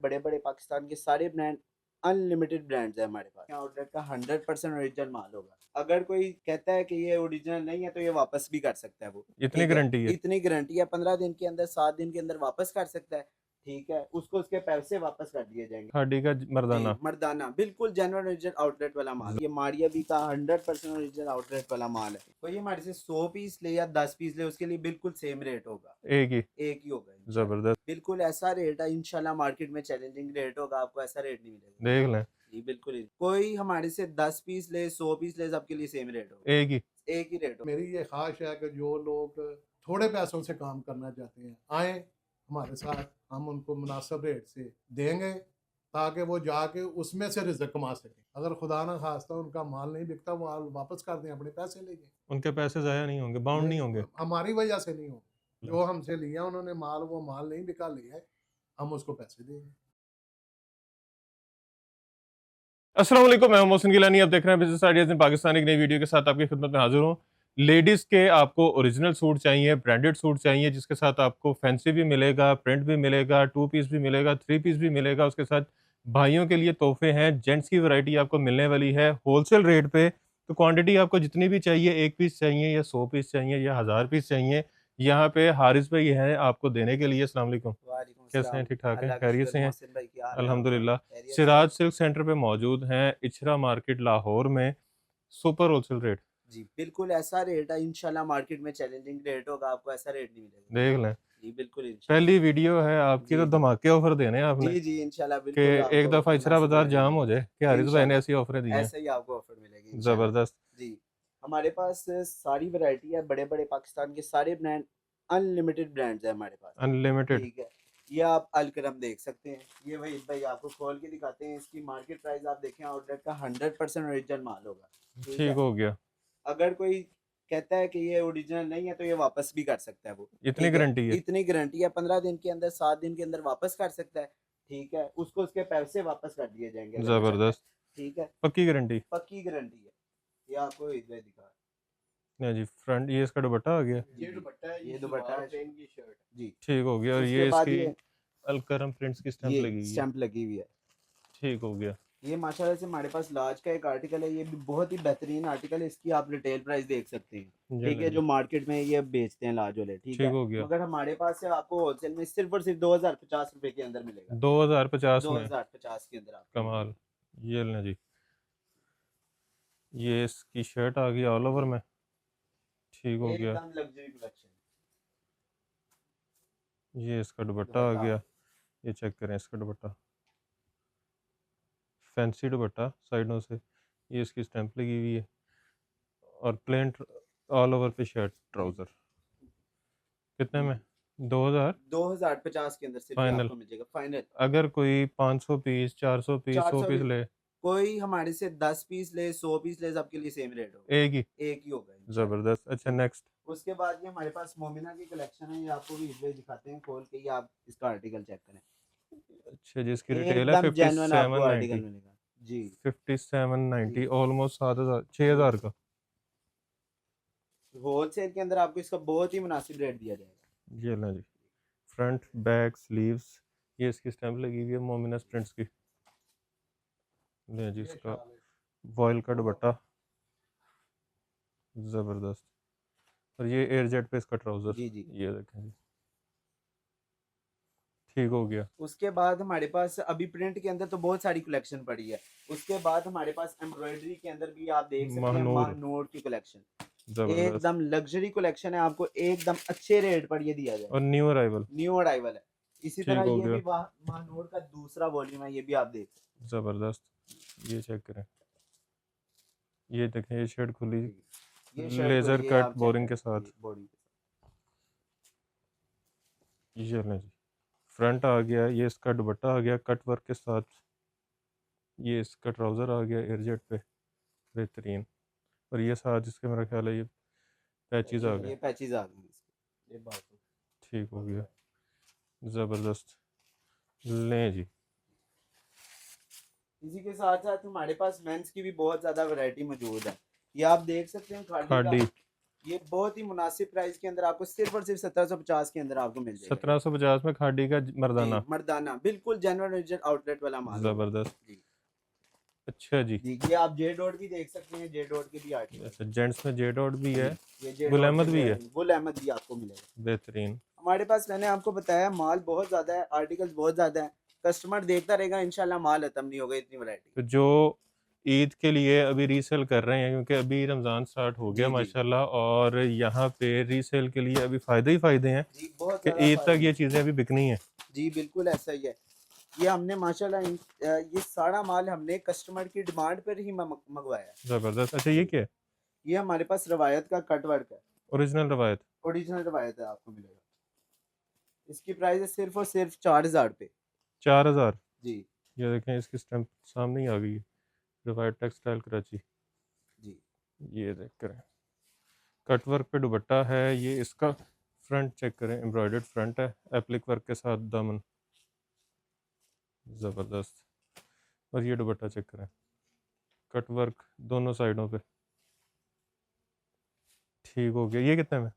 बड़े बड़े पाकिस्तान के सारे ब्रांड अनलिमिटेड ब्रांड्स है हमारे पास। आउटलेट का 100% ओरिजिनल माल होगा। अगर कोई कहता है कि ये ओरिजिनल नहीं है तो ये वापस भी कर सकता है। वो इतनी ठीक है, गारंटी है? इतनी गारंटी है। 15 दिन के अंदर, 7 दिन के अंदर वापस कर सकता है। ठीक है, उसको उसके पैसे वापस कर दिए जाएंगे। खाड़ी का जी, मर्दाना। मर्दाना बिल्कुल जेन्युइन ओरिजिनल आउटलेट वाला माल। ये मारिया बी का 100% ओरिजिनल आउटलेट वाला माल है। कोई हमारे से 100 पीस ले या 10 पीस ले, उसके लिए बिल्कुल सेम रेट होगा। एक ही? एक ही होगा इंशाल्लाह। जबरदस्त। बिल्कुल ऐसा रेट है इंशाल्लाह, मार्केट में चैलेंजिंग रेट होगा, आपको ऐसा रेट नहीं मिलेगा। देख लें। जी बिल्कुल ही। कोई हमारे से 10 पीस ले, 100 पीस ले, सबके लिए सेम रेट होगा। एक ही? एक ही रेट होगा। मेरी ये ख्वाहिश है कि जो लोग थोड़े पैसों से काम करना चाहते हैं आए हमारे साथ, हम उनको मुनासिब रेट से देंगे ताकि वो जाके उसमें से रिज़्क कमा सकें। अगर खुदा ना खास्ता उनका माल नहीं बिकता, वो माल वापस कर दें, अपने पैसे ले जाएं। उनके पैसे ज़ाया नहीं होंगे, बाउंड नहीं होंगे? हमारी वजह से नहीं हो। जो हमसे लिया उन्होंने माल, वो माल नहीं बिका, लिया है, हम उसको पैसे देंगे। अस्सलाम वालेकुम, मैं मोहसिन गिलानी। आप देख रहे हैं बिजनेस आइडियाज इन पाकिस्तान। एक नई वीडियो के साथ आपकी खिदमत में हाजिर हूँ। लेडीज़ के आपको ओरिजिनल सूट चाहिए, ब्रांडेड सूट चाहिए, जिसके साथ आपको फैंसी भी मिलेगा, प्रिंट भी मिलेगा, 2 पीस भी मिलेगा, 3 पीस भी मिलेगा। उसके साथ भाइयों के लिए तोहफे हैं, जेंट्स की वैरायटी आपको मिलने वाली है होलसेल रेट पे। तो क्वांटिटी आपको जितनी भी चाहिए, 1 पीस चाहिए या 100 पीस चाहिए या 1000 पीस चाहिए, यहाँ पे हारिस भाई हैं आपको देने के लिए। अस्सलाम वालेकुम। वालेकुम कैसे हैं? सलाम। ठीक ठाक हैं? अल्लाह का खैरियत शुक्र से हैं? मोहसिन भाई, क्या हाल है आपका? अल्हम्दुलिल्लाह। खैरियत से? सिराज सिल्क सेंटर पे मौजूद हैं, इचरा मार्केट लाहौर में। Super wholesale rate. जी बिल्कुल ऐसा रेट है इंशाल्लाह, मार्केट में चैलेंजिंग रेट होगा, आपको ऐसा रेट नहीं मिलेगा। देख लें। जी बिल्कुल इंशाल्लाह। पहली वीडियो है आपकी, जी तो जी धमाके ऑफर देने हैं आपने जी जी इंशाल्लाह कि बिल्कुल एक आपको दफ़ा इचरा मुनासिब बाजार रेट जाम हो मिलेगा जाए कि हारिस भाई ने इंशाल्लाह। ऐसी ऑफरें दी हैं। ऐसे ही आपको ऑफर मिलेगी इंशाल्लाह। ज़बरदस्त। जी, हमारे पास सारी वैरायटी है। बड़े बड़े पाकिस्तान के सारे ब्रांड अनलिमिटेड ब्रांड्स है हमारे पास। अनलिमिटेड। ठीक है, ये आप अलकरम देख सकते हैं। ये वही भाई आपको खोल के दिखाते हैं। इसकी मार्केट प्राइस आप देखें, आउटलेट का 100% ओरिजिनल माल होगा। ठीक ठीक है, हो गया। अगर कोई कहता है कि ये ओरिजिनल नहीं है तो ये वापस भी कर सकता है। वो इतनी ठीक है, गारंटी है? इतनी गारंटी है। 15 दिन के अंदर, 7 दिन के अंदर वापस कर सकता है। ठीक है, उसको उसके पैसे वापस कर दिए जाएंगे अगर वो चाहता है। ज़बरदस्त। ठीक है, पक्की गारंटी? पक्की गारंटी है। ये आपको इधर दिखा। नहीं जी, फ्रंट ये इसका दुपट्टा आ गया। ये दुपट्टा है, ये दुपट्टा है, प्लेन की शर्ट जी। ठीक हो गया। और उसके ये बाद इसकी ये अलकरम प्रिंट्स की स्टैंप ये लगी हुई है। स्टैंप लगी हुई है। ठीक हो गया। ये माशाल्लाह से हमारे पास लार्ज का एक आर्टिकल है। ये भी बहुत ही बेहतरीन आर्टिकल है। इसकी आप रिटेल प्राइस देख सकते हैं। जी ठीक है, जी। जो मार्केट में ये बेचते हैं लार्ज वाले। ठीक ठीक है, हो गया। मगर हमारे पास से आपको होलसेल में सिर्फ और सिर्फ 2050 रुपए के अंदर मिलेगा। 2050 में? 2050 के अंदर आपको कमाल। ये लें जी, ये इसकी शर्ट आ गई ऑल ओवर में। ठीक हो गया। एकदम लग्जरी कलेक्शन। ये इसका दुपट्टा आ दुपट्टा गया। ये चेक करें इसका दुपट्टा, फैंसी दुपट्टा साइडों से। ये इसकी स्टैंप लगी हुई है और प्लेन ऑल ओवर पे शर्ट ट्राउज़र। कितने में? 2000 2050 के अंदर सिर्फ ये फाइनल? आपको मिल जाएगा फाइनल। अगर कोई 500 पीस, 400 पीस, 100 400 पीस भी, ले? कोई हमारे से 10 पीस ले, 100 पीस ले, सबके लिए सेम रेट होगा। एक ही? एक ही होगा इंशाल्लाह। ज़बरदस्त। अच्छा, ठीक है, नेक्स्ट। उसके बाद ये हमारे पास मोमिना की कलेक्शन है। ये आपको भी इसलिए दिखाते हैं खोल के, ये आप इसका आर्टिकल चेक करें। अच्छा, जिसकी रिटेल है एकदम जेन्युइन आपको 5790। आर्टिकल मिलेगा जी। 5790 जी, ऑलमोस्ट 7000 6000 का। होलसेल के अंदर आपको इसका बहुत ही मुनासिब रेट दिया जाएगा। ये लें जी, फ्रंट बैक स्लीव्स। ये इसकी स्टैंप लगी हुई है मोमिनस प्रिंट्स की। ले जी, इसका वॉयल का दुपट्टा ज़बरदस्त। और ये एयर जेट पे इसका ट्राउज़र। जी जी। ये देखें जी, ठीक हो गया। उसके बाद हमारे पास अभी प्रिंट के अंदर तो बहुत सारी कलेक्शन पड़ी है। उसके बाद हमारे पास एम्ब्रॉयडरी के अंदर भी आप देख सकते हैं महानूर। महानूर की कलेक्शन। ज़बरदस्त। एकदम लग्जरी कलेक्शन है, आपको एकदम अच्छे रेट पर ये दिया और जाएगा। New arrival. न्यू अराइवल है। इसी ठीक तरह हो ये गया। भी महानूर का दूसरा वॉल्यूम है, ये भी आप देख सकते ज़बरदस्त। ये चेक करें, ये देखें, ये शर्ट खुली हैं। ये शर्ट लेज़र खुली है, कट आप चेक बोरिंग के करें साथ। जी, बॉडी के ये लें जी, फ्रंट आ गया, ये इसका दुपट्टा आ गया कट वर्क के साथ। ये इसका ट्राउज़र आ गया एयरजेट पे, बेहतरीन। और ये साथ इसके मेरा ख्याल है ये पैचेस आ साथ। गए। ये पैचेज आ गए इसके, ये बात है। ठीक हो गया। ज़बरदस्त। लें जी, इसी के साथ साथ हमारे पास मेंस की भी बहुत ज्यादा वैरायटी मौजूद है। ये आप देख सकते हैं खादी का खाड़ी। ये बहुत ही मुनासिब प्राइस के अंदर आपको सिर्फ और सिर्फ 1750 के अंदर आपको मिल जाएगा। 1750 में खादी का मर्दाना, जी, मर्दाना बिल्कुल जेन्युइन ओरिजिनल आउटलेट वाला माल होगा। जबरदस्त। जी अच्छा जी, जी, ये आप जे डॉट भी देख सकते हैं, जे डॉट के भी आर्टिकल। अच्छा जेंट्स में जे डॉट भी है, ये जे गुल डॉट अहमद के भी है, गुल अहमद भी आपको मिलेगा। बेहतरीन। हमारे पास मैंने आपको बताया माल बहुत ज्यादा है, आर्टिकल्स बहुत ज्यादा है, कस्टमर देखता रहेगा, इंशाल्लाह माल खत्म नहीं होगा, इतनी वैरायटी। तो जो ईद के लिए अभी रीसेल कर रहे हैं, क्योंकि अभी रमज़ान स्टार्ट हो गया जी जी माशाल्लाह, और यहाँ पे रीसेल के लिए अभी फ़ायदे ही फ़ायदे हैं जी, बहुत कि ज्यादा ईद तक फायदा। ये चीज़ें अभी बिकनी हैं। जी बिल्कुल ऐसा ही है। ये हमने माशाल्लाह ये सारा माल हमने कस्टमर की डिमांड पर ही मंगवाया है। ज़बरदस्त। अच्छा ये क्या है? ये हमारे पास रवायत का कट वर्क है, ओरिजिनल रवायत, ओरिजिनल रवायत है, आपको मिलेगा। इसकी प्राइस है सिर्फ और सिर्फ 4000 रुपये। 4000। जी ये देखें, इसकी स्टैंप सामने ही आ गई है, रवायत टेक्सटाइल कराची। जी ये देख करें, कट वर्क पे दुपट्टा है, ये इसका फ्रंट चेक करें, एम्ब्रॉयडर्ड फ्रंट है, एप्लिक वर्क के साथ दामन, ज़बरदस्त। और ये दुपट्टा चेक करें, कट वर्क दोनों साइडों पे, ठीक हो गया। ये कितने में?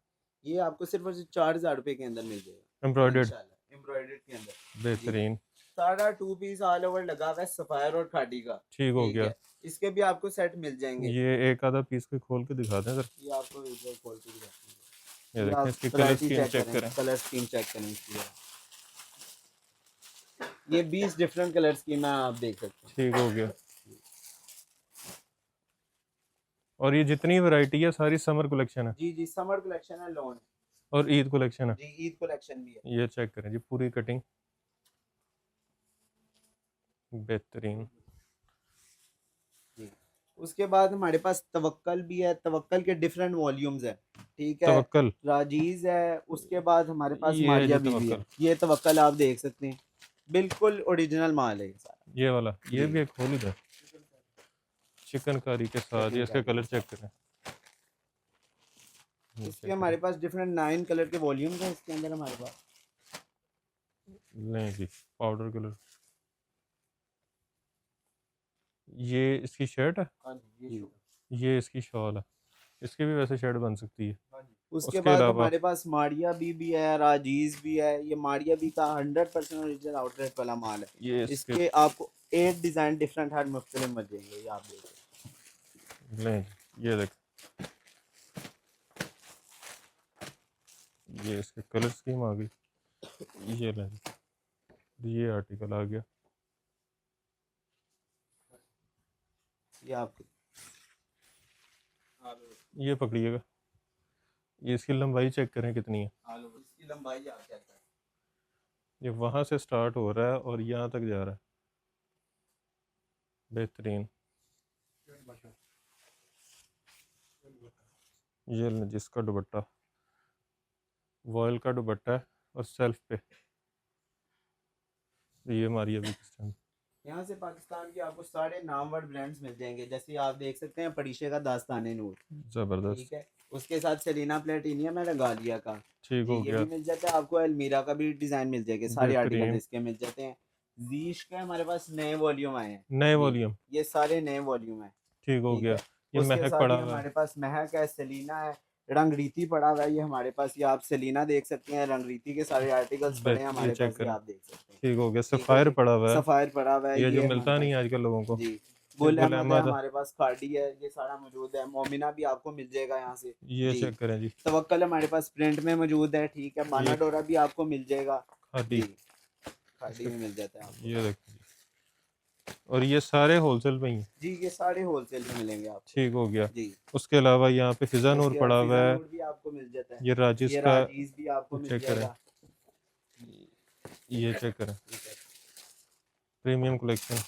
ये आपको सिर्फ और सिर्फ 4000 रुपये के अंदर मिल जाएगा एम्ब्रॉयडर्ड, इंशाल्लाह, एम्ब्रॉयडर्ड के अंदर। जी बेहतरीन, सारा 2 पीस ऑल ओवर लगा हुआ है सफायर और खादी का। ठीक हो ठीक गया। है, इसके भी आपको सेट मिल जाएंगे। ये एक आधा पीस को खोल के दिखा दें सर। ये आपको इधर खोल के दिखाते हैं। ये ये देखें, आप इसकी कलर वैरायटी स्कीम चेक करें, करें। कलर स्कीम चेक करें इसकी। ये 20 डिफरेंट कलर स्कीम है, आप देख सकते हैं। ठीक हो गया। और ये जितनी वैरायटी है सारी समर कलेक्शन है जी जी, समर कलेक्शन है, लोन और ईद कलेक्शन है। जी, ईद कलेक्शन भी है। ये चेक करें जी, पूरी कटिंग बेहतरीन। जी उसके बाद हमारे पास तवक्कल भी है, तवक्कल के डिफरेंट वॉल्यूम्स है। ठीक है, तवक्कल, राजीज है, उसके बाद हमारे पास ये है मारिया जी बीबी है। तवक्कल, ये तवक्कल आप देख सकते हैं, बिल्कुल ओरिजिनल माल है ये सारा। ये वाला, ये जी भी एक खोल ही था, चिकनकारी के साथ। ये इसके कलर चेक करें, ये इसके चेक हमारे करें। पास डिफरेंट 9 कलर के वॉल्यूम्स हैं इसके अंदर हमारे पास। नहीं जी, पाउडर कलर। ये इसकी शर्ट है, हाँ जी, ये ये इसकी शॉल है। इसकी भी वैसे शर्ट बन सकती है। उसके उसके बाद अलावा हमारे पास मारिया भी है, राजीज भी है। ये मारिया भी का 100% ओरिजिनल आउटलेट वाला माल है। ये इसके इसके आपको 8 डिजाइन डिफरेंट हर मुख्तलिफ मिल जाएंगे, ये आप देखिए। नहीं, ये देख, ये इसके कलर स्कीम आ गई। ये ले, ये आर्टिकल आ गया। ये आपको ये पकड़िएगा, ये इसकी लंबाई चेक करें कितनी है। इसकी लंबाई आप चेक करें। ये वहाँ से स्टार्ट हो रहा है और यहाँ तक जा रहा है, बेहतरीन। ये लें जिसका दुपट्टा वॉयल का दुपट्टा है और सेल्फ पे, ये हमारी अभी किस्टम। यहाँ से पाकिस्तान के आपको सारे नामवर ब्रांड्स मिल जाएंगे, जैसे आप देख सकते हैं पड़ीशे का दास्ताने नूर। ज़बरदस्त, ठीक है, उसके साथ सेलिना प्लेटिनियम है, रेगालिया का। ठीक जी हो ये गया, भी मिल जाता है आपको, अलमीरा का भी डिजाइन मिल जाएगा, सारे आर्टिकल बेहतरीन। इसके मिल जाते हैं। जीश के हमारे पास नए वॉल्यूम आए हैं। नए जी, वॉल्यूम, ये सारे नए वॉल्यूम है। ठीक हो ठीक गया। है, ये उसके महक साथ पड़ा ही हुआ है, हमारे पास महक है, सेलिना है, रंगरीती पड़ा हुआ है। ये हमारे पास, ये आप सेलिना देख सकते हैं, रंगरीती के सारे आर्टिकल्स पड़े हैं ये हमारे चेक पास, ये करें, आप देख सकते हैं। ठीक हो गया। ठीक है सफ़ायर जी, पड़ा हुआ है, सफायर पड़ा हुआ है, ये जो ये मिलता हमारे नहीं है पास। आजकल लोगों को। जी ये गुल गुल अहमद है, अहमद, हमारे पास खाड़ी है, ये सारा मौजूद है। मोमिना भी आपको मिल जाएगा यहाँ से। ये जी चेक करें जी, तवक्कल हमारे पास प्रिंट में मौजूद है। ठीक है, माना ये डोरा भी आपको मिल जाएगा। खादी, जी खाड़ी में मिल जाता है आपको। ये देखो जी, और ये सारे होलसेल में ही हैं। जी ये सारे होलसेल में मिलेंगे आपको। ठीक हो गया। जी उसके अलावा यहाँ पे फिजा नूर उसके बाद पड़ा हुआ फिजा है, नूर भी आपको मिल जाता है। ये राजिस ये का राजीज भी आपको मिल चेक करें, जाएगा। ये चेक करें, प्रीमियम कलेक्शन।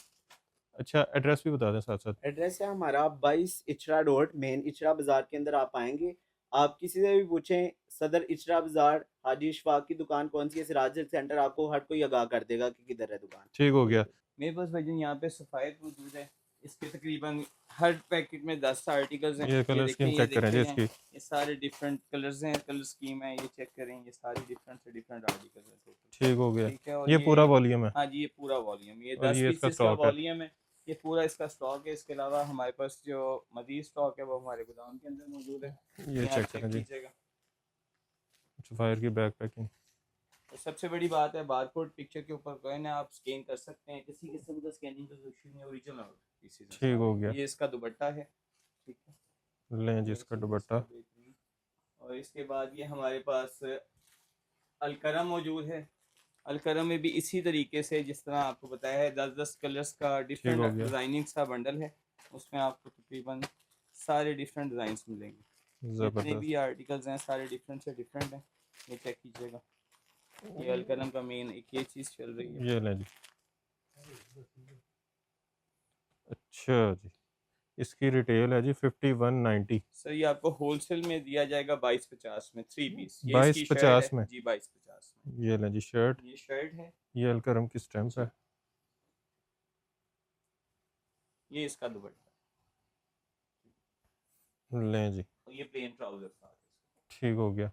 अच्छा एड्रेस भी बता दें साथ साथ। एड्रेस है हमारा 22 इचरा रोड, मेन इचरा बाजार के अंदर आप आएंगे। आप किसी से भी पूछें सदर इचरा बाजार हाजी इशफाक की दुकान कौन सी है, सिराज सेंटर, आपको हर कोई आगाह कर देगा कि किधर है दुकान। ठीक हो गया। मेरे पास भाईजान यहाँ पे सफ़ायर मौजूद है। इसके तकरीबन हर पैकेट में 10 आर्टिकल्स हैं। ये कलर देखें, स्कीम ये चेक करें जी देखते हैं, इसकी, ये सारे डिफरेंट कलर्स हैं, कलर स्कीम है, ये चेक करें। ये सारी डिफरेंट से डिफरेंट आर्टिकल्स हैं टोटल। ठीक हो गया। ठीक है, और ये पूरा वॉल्यूम है हाँ जी, ये पूरा वॉल्यूम, ये और 10 ये इसका पीसेस का स्टॉक है। वॉल्यूम है। ये पूरा इसका स्टॉक है। इसके अलावा हमारे पास जो मज़ीद स्टॉक है वो हमारे गोदाम के अंदर मौजूद है। ये आप चेक चेक करें जी, कीजिएगा। फायर की बैक पैकिंग। तो सबसे बड़ी बात है बारकोड पिक्चर के ऊपर कोई ना आप स्कैन कर सकते हैं, किसी किस्म का स्कैनिंग का इशू नहीं, ओरिजिनल पीसेस हैं ठीक हो सारे। गया। ये इसका दुपट्टा है, ठीक है, लें जी ये इसका चीज़ दुपट्टा। इसका बेहतरीन। और इसके बाद ये हमारे पास अलकरम मौजूद है। अलकरम में भी इसी तरीके से जिस तरह आपको बताया है 10-10 कलर्स का ठीक डिफरेंट हो गया, डिज़ाइनिंग सा बंडल है। उसमें आपको तकरीबन सारे डिफरेंट डिज़ाइंस मिलेंगे। जितने भी ज़बरदस्त। आर्टिकल्स हैं सारे डिफरेंट से डिफरेंट हैं। ये चेक कीजिएगा। ये अलकरम का मेन एक ये चीज़ चल रही है। ये लें जी। अच्छा जी, इसकी रिटेल है जी 5190। सर ये आपको होलसेल में दिया जाएगा 2250 में 3 पीस। ये इसकी शर्ट 2250 है में। जी, 2250 में। ये लें जी शर्ट, ये शर्ट है ये अलकरम की स्टैम्प है। जी। ये इसका दुपट्टा लें जी, और ये प्लेन ट्राउजर साथ है। ठीक हो गया।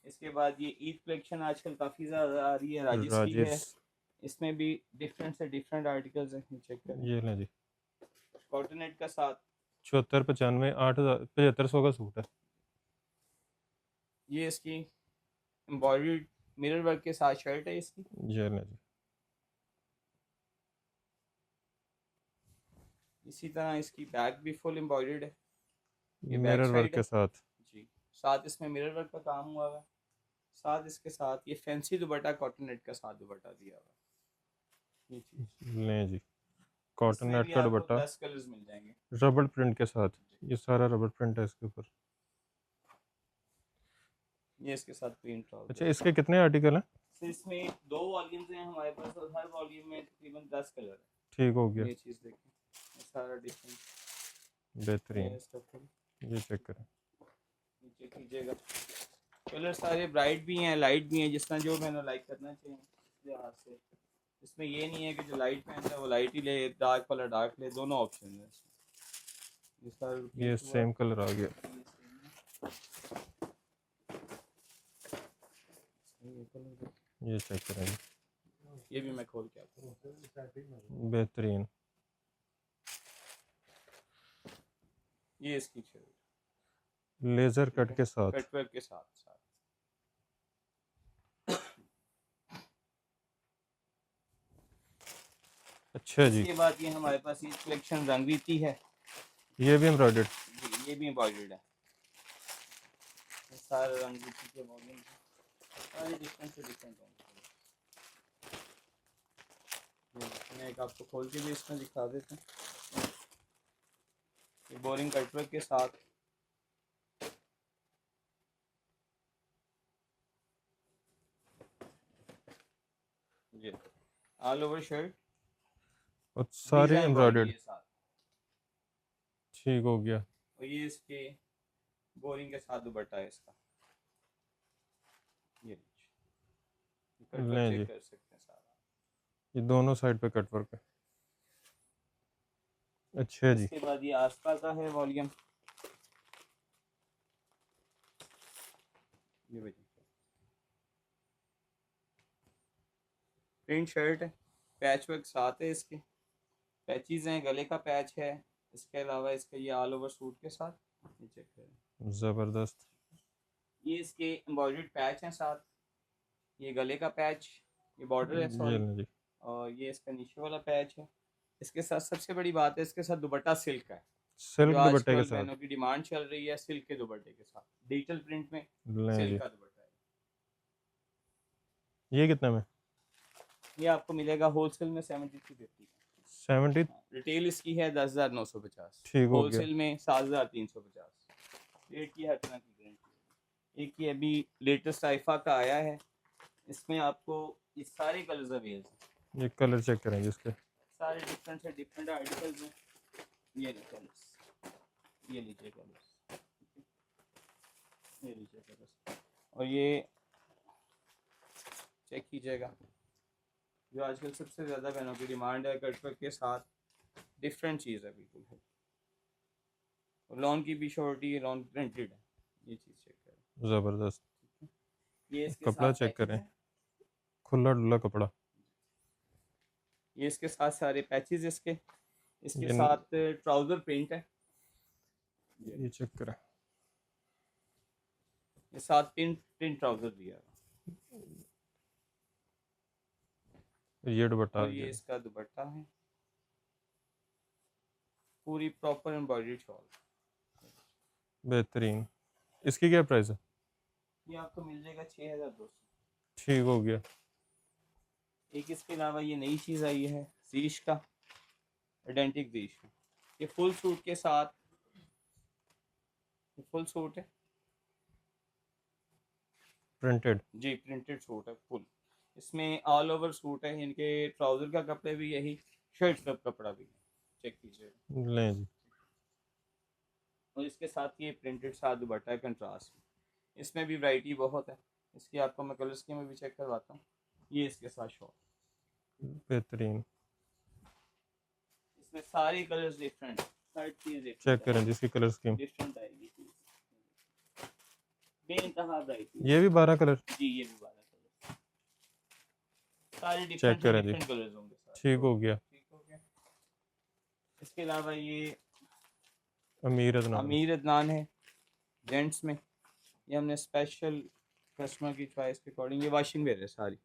इसके बाद ये ईद कलेक्शन आजकल काफ़ी ज़्यादा आ रही है, राजिस की है। राजेश, इसमें भी डिफरेंट से डिफरेंट आर्टिकल्स हैं, ये चेक करें। ये लें जी। कॉटन नेट का साथ 7495 7500 का सूट है। ये इसकी एम्ब्रॉयडर्ड मिरर वर्क के साथ शर्ट है इसकी। ये लें जी। इसी तरह इसकी बैक भी फुल एम्ब्रॉयडर्ड है। ये बैक मिरर वर्क साइड के है साथ। जी। साथ इसमें मिरर वर्क का काम हुआ हुआ है। साथ इसके साथ ये फैंसी दुपट्टा कॉटन नेट का साथ दुपट्टा दिया हुआ है। ये चीज़ लें जी, कॉटन इसमें नेट भी का आपको दुपट्टा 10 कलर्स मिल जाएंगे। रबड़ प्रिंट के साथ। ये सारा रबड़ प्रिंट है इसके ऊपर। ये इसके साथ प्रिंट ट्राउजर। अच्छा, इसके कितने आर्टिकल हैं? तो इसमें 2 वॉल्यूम्स हैं हमारे पास और हर वॉल्यूम में तकरीबन 10 कलर है। ठीक हो गया, ये चीज़ देखिए, ये सारा डिफरेंट। बेहतरीन। ये इसका full ये चेक करें। नीचे कीजिएगा। कलर सारे ब्राइट भी हैं, लाइट भी हैं, जिस तरह जो मैंने लाइक करना चाहिए इस लिहाज से। इसमें ये नहीं है कि जो लाइट पहनता है वो लाइट ही ले, डार्क वाला डार्क ले, दोनों ऑप्शन है इसमें। इसका ये repeat हुआ, सेम कलर आ गया। ये same है। ये colour देखिए। ये चेक करें जी, ये भी मैं खोल के आपको। बेहतरीन। ये इसकी शर्ट लेज़र कट के साथ। कटवर्क के साथ साथ। अच्छा जी, इसके बाद ये हमारे पास ये कलेक्शन रंगवीती है ये भी एम्ब्रॉयडर्ड। जी, ये भी एम्ब्रॉयडर्ड है। ये सारे रंगवीती के वॉल्यूम सारे डिफरेंट से डिफरेंट होंगे। मैं एक आपको खोल के भी इसमें दिखा देता हूँ। ये बोरिंग कटवर्क के साथ ये ऑल ओवर शर्ट और सारे डिजाइन एम्ब्रॉयडर्ड। के साथ। ठीक हो गया। और ये इसके बोरिंग के साथ दुपट्टा है इसका। ये कटवर्क लें चेक जी, कर सकते हैं सारा। ये दोनों साइड पे कट वर्क है। अच्छा जी, इसके बाद ये आस्था का है वॉल्यूम। ये देखिए प्रिंट शर्ट है, पैच वर्क साथ है इसके, पैचेस हैं, गले का पैच है। इसके अलावा इसका ये ऑल ओवर सूट के साथ ये चेक करें। ज़बरदस्त। ये इसके एम्ब्रॉयडर्ड पैच हैं साथ, ये गले का पैच, ये बॉर्डर है ये सॉरी, लें जी, और ये इसका नीचे वाला पैच है। इसके साथ सबसे बड़ी बात है इसके साथ दुपट्टा सिल्क का है। सिल्क जो दुपट्टे के आजकल साथ। बहनों की डिमांड चल रही है सिल्क के दुपट्टे के साथ, डिजिटल प्रिंट में लें सिल्क जी, का दुपट्टा है। ये कितने में? ये आपको मिलेगा होलसेल में 7350 का। 70। रिटेल इसकी है 10,950, ठीक हो गया। होलसेल में 7,350। रेट की हर तरह की गारंटी। एक ये अभी लेटेस्ट आइफा का आया है, इसमें आपको ये सारे कलर्स अवेलेबल हैं, ये कलर चेक करें जी इसके। सारे डिफरेंट से डिफरेंट आर्टिकल्स हैं। ये कलर्स, ये लीजिए कलर्स, ये लीजिए कलर्स, और ये चेक कीजिएगा जो आजकल सबसे ज़्यादा बहनों की डिमांड है, कटवर्क के साथ डिफरेंट चीज़ है बिल्कुल है। और लॉन की भी शॉर्टी है, लॉन प्रिंटेड है। ये चीज़ चेक करें। ज़बरदस्त। ये इसके कपड़ा साथ चेक पैचेस करें, हैं। खुला डुला कपड़ा। ये इसके साथ सारे पैचेस इसके, इसके ये साथ ट्राउजर प्रिंट है, ये चेक करें। ये साथ प्रिंट प्रिंट ट्राउजर दिया है ये दुपट्टा आ और ये गया। इसका दुपट्टा है, पूरी प्रॉपर एम्ब्रॉयडर्ड शॉल। बेहतरीन। इसकी क्या प्राइस है? ये आपको मिल जाएगा 6200। ठीक हो गया। एक इसके अलावा ये नई चीज़ आई है ज़ीश का, आइडेंटिक ज़ीश का। ये फुल सूट के साथ, ये फुल सूट है प्रिंटेड। जी, प्रिंटेड सूट है फुल। इसमें ऑल ओवर सूट है, इनके ट्राउज़र का कपड़े भी यही, शर्ट का कपड़ा भी, चेक कीजिए। लें जी। और इसके साथ ये प्रिंटेड साथ दुपट्टा है कंट्रास्ट में। इसमें भी वैरायटी बहुत है, इसकी आपको मैं कलर स्कीम में भी चेक करवाता हूँ। ये इसके साथ शॉल, बेहतरीन। इसमें सारी कलर्स डिफरेंट, हर चीज़ चेक करें जिसकी कलर स्कीम। डिफरेंट आएगी चीज़, बेइंतहा वैरायटी। ये भी 12 कलर। जी, ये भी 12 कलर, सारे चेक डिफरेंट करें जी। डिफरेंट कलर्स होंगे सारे। ठीक हो गया। ठीक हो गया। इसके अलावा ये अमीर अदनान। अमीर अदनान है जेंट्स में, ये हमने स्पेशल कस्टमर की चॉइस के अकॉर्डिंग, ये वॉशिंग वेयर है सारी।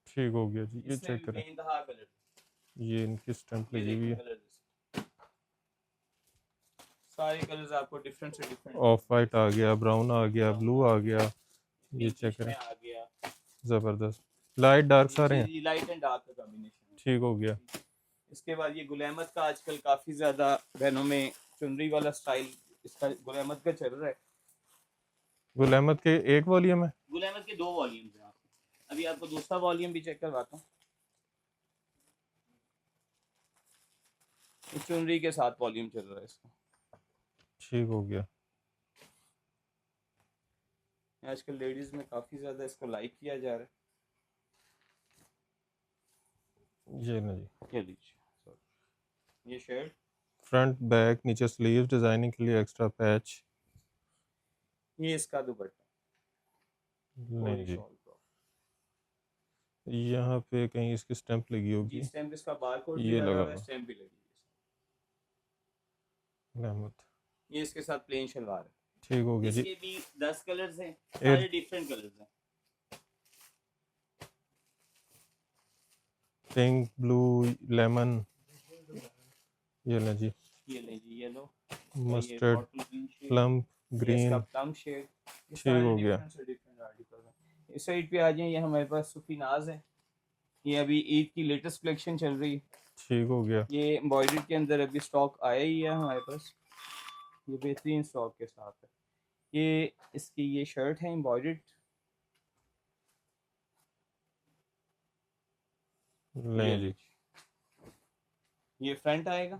ठीक हो गया जी। ये इसमें चेक भी करें। बेइंतहा कलर, ये इनकी स्टैंप ये लगी हुई देखिए है। कलर, सारे कलर्स आपको डिफरेंट से डिफरेंट। ऑफ वाइट आ गया, ब्राउन आ गया, ब्लू आ गया। ये चेक करें। आ गया, ज़बरदस्त। लाइट डार्क सारे हैं। ये लाइट एंड डार्क का कॉम्बिनेशन है। ठीक हो गया। इसके बाद ये गुलैमत का आजकल काफ़ी ज़्यादा बहनों में चुनरी वाला स्टाइल, इसका गुलैमत का चल रहा है। गुल अहमद के एक वॉल्यूम है। गुलैमत के 2 वॉल्यूम्स हैं आपको, अभी आपको दूसरा वॉल्यूम भी चेक करवाता हूँ। इस चुनरी के साथ वॉल्यूम चल रहा है इसका। ठीक हो गया। आजकल लेडीज़ में काफ़ी ज़्यादा इसको लाइक किया जा रहा है। ये ना जी। ये लीजिए, ये शर्ट, फ्रंट बैक नीचे स्लीव डिजाइनिंग के लिए एक्स्ट्रा पैच। ये इसका दुपट्टा, नहीं पूरी जी। शॉल का। यहाँ पे कहीं इसकी स्टैंप लगी होगी। जी, स्टैम्प इसका बारकोड भी ये लगा लगा हुआ है, हुआ। स्टैम्प भी लगी है। अहमद। ये इसके साथ प्लेन शलवार है। ठीक हो गया जी। इसके भी 10 कलर्स हैं, सारे डिफरेंट कलर्स हैं। Pink, blue, lemon. ये ना जी। ये ले जी, yellow, mustard, plum, green. Plum shade. ठीक हो गया। डिफरेंट आर्टिकल है। इस साइड पे आ जाए, ये हमारे पास सुफीनाज है, ये अभी ईद की लेटेस्ट कलेक्शन चल रही है। ठीक हो गया। ये एम्ब्रॉयडरी के अंदर अभी स्टॉक आया ही है हमारे पास, ये बेहतरीन स्टॉक के साथ है। ये इसकी ये शर्ट है एम्ब्रॉयडर्ड, लें जी। ये फ्रंट आएगा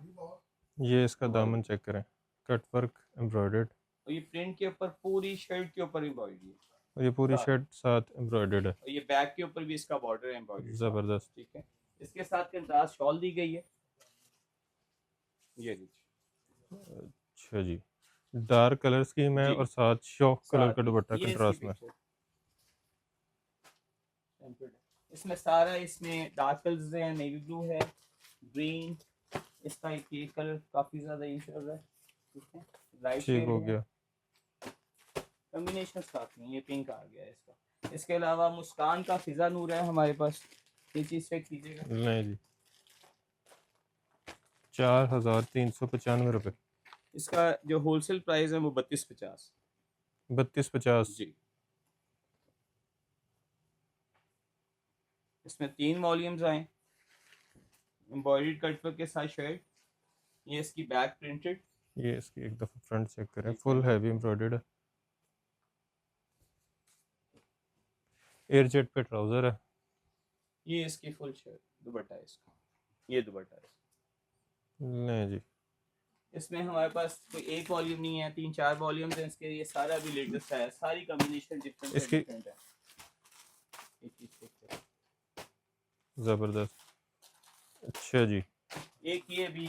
ये इसका दामन चेक करें। Cut work embroidered. और ये प्रिंट के ऊपर पूरी शर्ट के ऊपर एम्ब्रॉयडरी है, और ये पूरी साथ। शर्ट साथ एम्ब्रॉयडर्ड है। और ये बैक के ऊपर भी इसका बॉर्डर है एम्ब्रॉयडरी। ज़बरदस्त। ठीक है, इसके साथ कंट्रास्ट शॉल दी गई है। ये लीजिए, अच्छा जी। डार्क कलर स्कीम है जी। और साथ शॉक कलर का दुपट्टा ये इसकी कंट्रास्ट में। picture। इसमें सारा, इसमें डार्क कलर्स हैं, नेवी ब्लू है, ग्रीन, इसका एक कलर काफी ज्यादा यूज कर रहा है। ठीक है, लाइट ठीक हो गया। कॉम्बिनेशन साथ में, ये पिंक आ गया है इसका। इसके अलावा मुस्कान का फिजा नूर है हमारे पास, ये चीज चेक कीजिएगा। नहीं जी। 4,395 रुपये। इसका जो होलसेल प्राइस है वो 3250। 3250। जी, इसमें 3 वॉल्यूम्स आए, एम्ब्रॉयडर्ड कटवर्क के साथ शर्ट, ये इसकी बैक प्रिंटेड। ये इसकी एक दफ़ा फ्रंट चेक करें। ठीक फुल है। हैवी एम्ब्रॉयडर्ड है। एयर जेट पे ट्राउज़र है। ये इसकी फुल शर्ट, दुपट्टा है इसका, ये दुपट्टा है इसका। नहीं जी। इसमें हमारे पास कोई एक वॉल्यूम नहीं है, 3-4 वॉल्यूम्स हैं इसके। ये सारा भी लेटेस्ट है, सारी कॉम्बिनेशन डिफरेंट इसकी- डिफरेंट है। एक चीज check करें। ज़बरदस्त। अच्छा जी। एक ये भी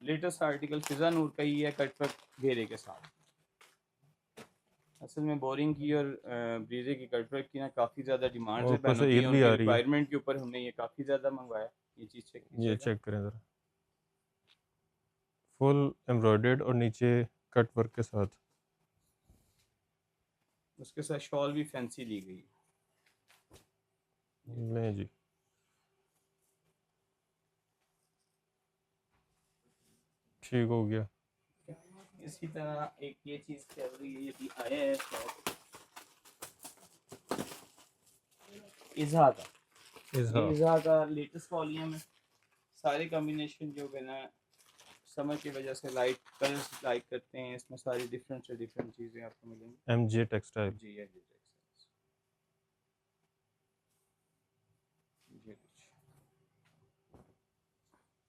लेटेस्ट आर्टिकल फिजा नूर का ही है, कटवर्क घेरे के साथ। असल में बोरिंग की और ब्रीजे की कटवर्क की ना काफ़ी ज़्यादा डिमांड और है ऊपर से बहनों की, ईद भी उनकी आ रही है। रिक्वायरमेंट के ऊपर हमने ये काफ़ी ज़्यादा मंगवाया। ये चीज़ चेक ये कीजिएगा। चेक करें ज़रा। फुल एम्ब्रॉयडर्ड और नीचे कट वर्क के साथ। उसके साथ शॉल भी फैंसी दी गई है। नहीं जी, ठीक हो गया। इसी तरह एक ये चीज़ चल रही है, ये भी आया है स्टॉक इज़हा का। ये इज़हा का लेटेस्ट वॉल्यूम है। सारे कॉम्बिनेशन जो है ना समर की वजह से लाइट कलर्स लाइक करते हैं, इसमें सारी डिफरेंट से डिफरेंट चीज़ें आपको मिलेंगी। MJ textile. जी है जी जी।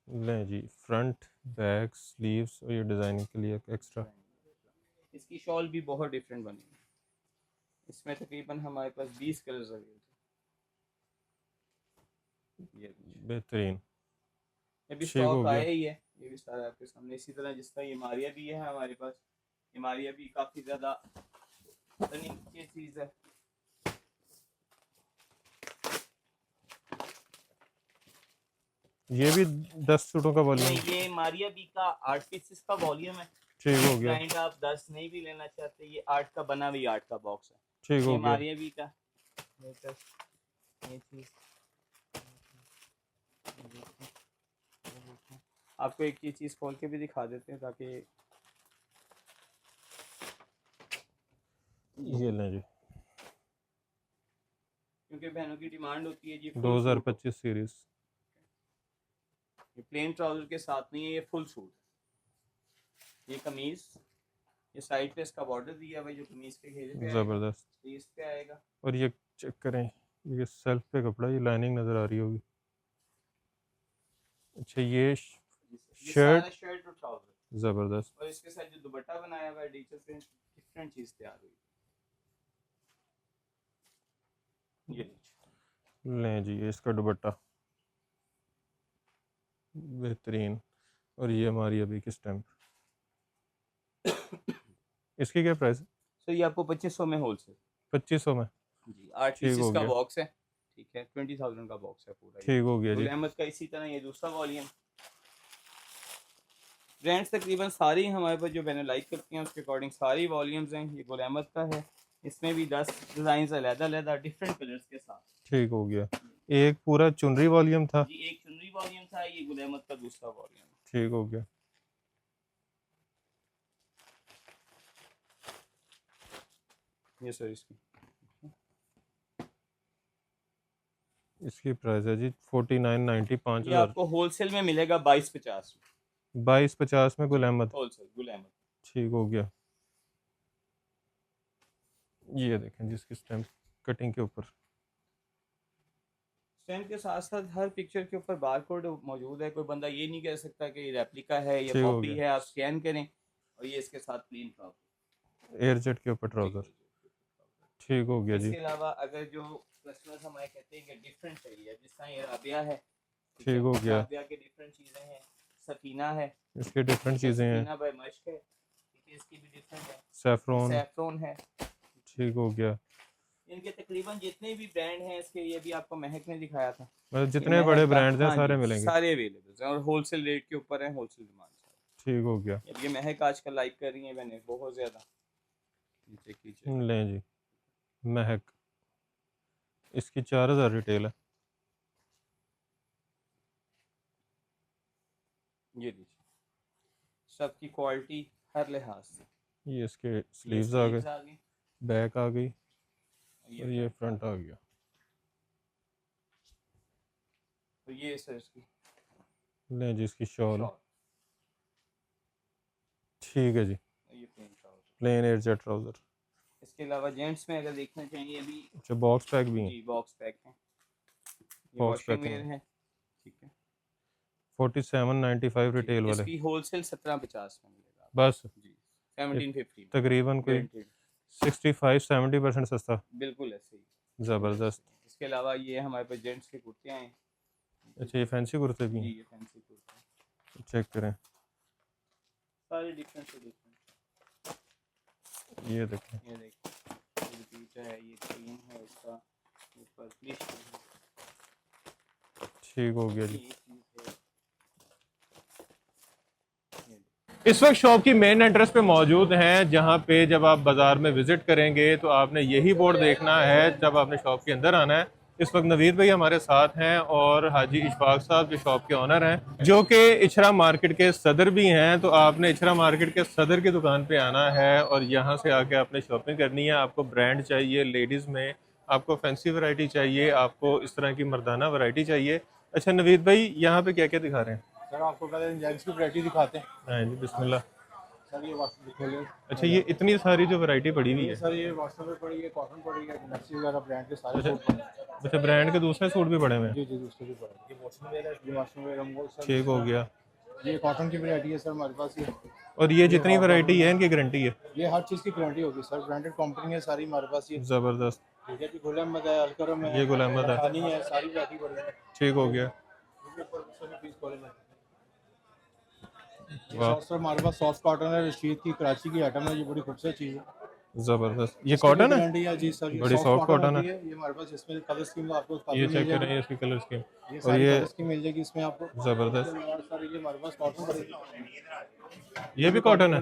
लें जी, फ्रंट बैक स्लीव्स और ये डिज़ाइनिंग के लिए एक्स्ट्रा। इसकी शॉल भी बहुत डिफरेंट बनी है। इसमें तकरीबन हमारे पास 20 कलर्स अवेलेबल हैं। बेहतरीन, ये भी ठीक हो स्टॉक गया। आया ही है, ये भी सारा आपके सामने। इसी तरह जिस तरह ये मारिया भी है हमारे पास, ये मारिया भी काफ़ी ज़्यादा रनिंग की चीज़ है। ये भी 10 सूटों का वॉल्यूम। नहीं, ये मारिया बी का 8 पीसेस का वॉल्यूम है। ठीक हो गया, क्लाइंट आप 10 नहीं भी लेना चाहते, ये 8 का बना हुई 8 का बॉक्स है। ठीक हो ये गया। मारिया बी का ये चीज़ आपको एक ये चीज़ खोल के भी दिखा देते हैं ताकि ये लें जी, क्योंकि बहनों की डिमांड होती है जी full 2025 सीरीज। सूट। ये प्लेन ट्राउजर के साथ नहीं है, ये फुल सूट। ये कमीज, ये साइड पे इसका बॉर्डर दिया हुआ है जो कमीज के घेरे पे आएगा, ज़बरदस्त। स्लीव्स पे आएगा। और ये चेक करें, ये सेल्फ पे कपड़ा, ये लाइनिंग नज़र आ रही होगी। अच्छा, ये ये शर्ट, सारा शर्ट और ट्राउजर, ज़बरदस्त। और इसके साथ जो दुपट्टा बनाया हुआ है डीचर से डिफरेंट चीज़ तैयार हुई। ये लें जी, ये इसका दुपट्टा बेहतरीन। और ये हमारी अभी की स्टैम्प। इसकी क्या प्राइस है? सो ये आपको 2500 में होलसेल 2500 में। जी। 8 ठीक पीसेस हो का गया, बॉक्स है, ठीक है। 20,000 का बॉक्स है पूरा। ठीक हो गया गुल जी। अहमद का इसी तरह ये दूसरा वॉल्यूम। ब्रांड्स तकरीबन सारी हमारे पास जो मैंने लाइक करती हैं उसके अकॉर्डिंग सारी वॉल्यूम्स हैं। ये गुल अहमद का है, इसमें भी 10 डिज़ाइन अलग-अलग डिफरेंट कलर्स के साथ। ठीक हो गया। एक पूरा चुनरी वॉल्यूम था। जी, एक चुनरी वॉल्यूम था, ये गुल अहमद का दूसरा वॉल्यूम। ठीक हो गया। ये सर इसकी इसकी प्राइस है जी 4990, ये 5000। आपको होलसेल में मिलेगा 2250 2250 में गुल अहमद। होलसेल गुल अहमद। ठीक हो गया। ये देखें जिसकी स्टैम्प कटिंग के ऊपर। स्टैम्प के साथ साथ हर पिक्चर के ऊपर बारकोड मौजूद है। कोई बंदा ये नहीं कह सकता कि ये रेप्लिका है या ठीक हो कॉपी गया। है। आप स्कैन करें और ये इसके साथ प्लेन फ्रॉक एयरजेट के ऊपर ट्राउज़र। ठीक हो गया जी। इसके अलावा अगर जो कस्टमर्स हमारे कहते हैं कि डिफरेंट चाहिए, जिस तरह ये राबिया है, ठीक हो गया। राबिया के डिफरेंट चीज़ें हैं। सकीना है, इसकी डिफरेंट चीज़ें हैं। सकीना बाय मश्क है, ठीक है, इसकी भी डिफरेंट है। सैफरॉन। सैफरॉन है। ठीक हो गया। इनके तकरीबन जितने भी ब्रांड हैं, इसके ये भी आपको महक ने दिखाया था, मतलब ये जितने महक बड़े का, ब्रांड्स हैं हाँ सारे जी, मिलेंगे। सारे अवेलेबल हैं और होलसेल रेट के ऊपर है, होलसेल डिमांड। ठीक हो गया। ये महक आजकल लाइक कर रही है मैंने बहुत ज़्यादा। नीचे कीजिए, लें जी, महक। इसकी 4000 रिटेल है। ये दीजिए। सबकी क्वालिटी हर लिहाज से। ये इसके ये स्लीव्स आ गए, sleeves आ गई, बैक आ गई और और ये फ्रंट आ गया। तो ये सर इसकी लें जी, इसकी शॉल। शॉर्ट, ठीक है जी। ये plain trouser. Plain air jet trouser. इसके अलावा जेंट्स में अगर देखना चाहिए भी, अच्छा, बॉक्स पैक भी है। जी बॉक्स पैक है, ये बॉक्स वॉशिंग पैकिंग वेयर है। है, ठीक है। 4795 रिटेल वाले। इसकी होलसेल 1750 में मिलेगा बस जी, 1750 तकरीबन कोई गारंटेड, 65-70% सस्ता। बिल्कुल ऐसे ही। ज़बरदस्त। इसके अलावा ये हमारे पास जेंट्स के कुर्ते हैं। अच्छा, ये फैंसी कुर्ते भी जी, हैं। ये फैंसी कुर्ते चेक करें, सारे डिफरेंट से डिफरेंट। ये देखें। ये देखिए, ये रिपीट है, ये क्रीम है, इसका ऊपर फिश है, ठीक हो गया जी। ये चीज़ है। इस वक्त शॉप की मेन एंट्रेंस पे मौजूद हैं, जहां पे जब आप बाजार में विजिट करेंगे तो आपने यही बोर्ड देखना है जब आपने शॉप के अंदर आना है। इस वक्त नवीद भाई हमारे साथ हैं और हाजी इशफाक साहब जो शॉप के ऑनर हैं, जो कि इचरा मार्केट के सदर भी हैं। तो आपने इचरा मार्केट के सदर की दुकान पे आना है और यहाँ से आके आपने शॉपिंग करनी है। आपको ब्रांड चाहिए लेडीज़ में, आपको फैंसी वैरायटी चाहिए, आपको इस तरह की मर्दाना वैरायटी चाहिए। अच्छा नवीद भाई, यहाँ पे क्या क्या दिखा रहे हैं? सर आपको पहले जेंट्स की वैरायटी दिखाते हैं। हाँ जी, बिस्मिल्लाह। सर ये वाट्सएप खोलिए। अच्छा, ये इतनी सारी जो वैरायटी पड़ी हुई है। सर ये वाट्सएप पे पड़ी है, कॉटन पड़ी है, मैक्सी वगैरह ब्रांड के सारे अच्छा। सूट पड़े हैं। अच्छा, ब्रांड के दूसरे सूट भी पड़े हुए हैं। जी जी दूसरे भी पड़े हैं। ये मौसम वेयर है, ये मौसम वेयर हमको सर ठीक हो गया। ये कॉटन की वैरायटी है सर हमारे पास। ये और ये जितनी वैरायटी है इनकी गारंटी है? ये हर चीज़ की गारंटी होगी सर, ब्रांडेड कंपनी है सारी हमारे पास। ये ज़बरदस्त। ठीक है जी, गुल अहमद है, अलकरम है, ये गुल अहमद है। खानी है, सारी वैरायटी पड़ी है। ठीक हो गया। इसके ऊपर सर पीस खोलेंगे। वाह, सर हमारे पास सॉफ्ट कॉटन है, रशीद की कराची की आइटम है, ये बड़ी खूबसूरत चीज़ है। ज़बरदस्त। ये कॉटन है? गारंटी है जी सर, ये बड़ी सॉफ्ट कॉटन होती है। ये हमारे पास इसमें कलर स्कीम आपको काफी ये मिल चेक जाएगी। करें इसकी कलर स्कीम। ये और सारी ये कलर स्कीम मिल जाएगी इसमें आपको। ज़बरदस्त। और सर ये हमारे पास कॉटन पड़ेगी। ये भी कॉटन है?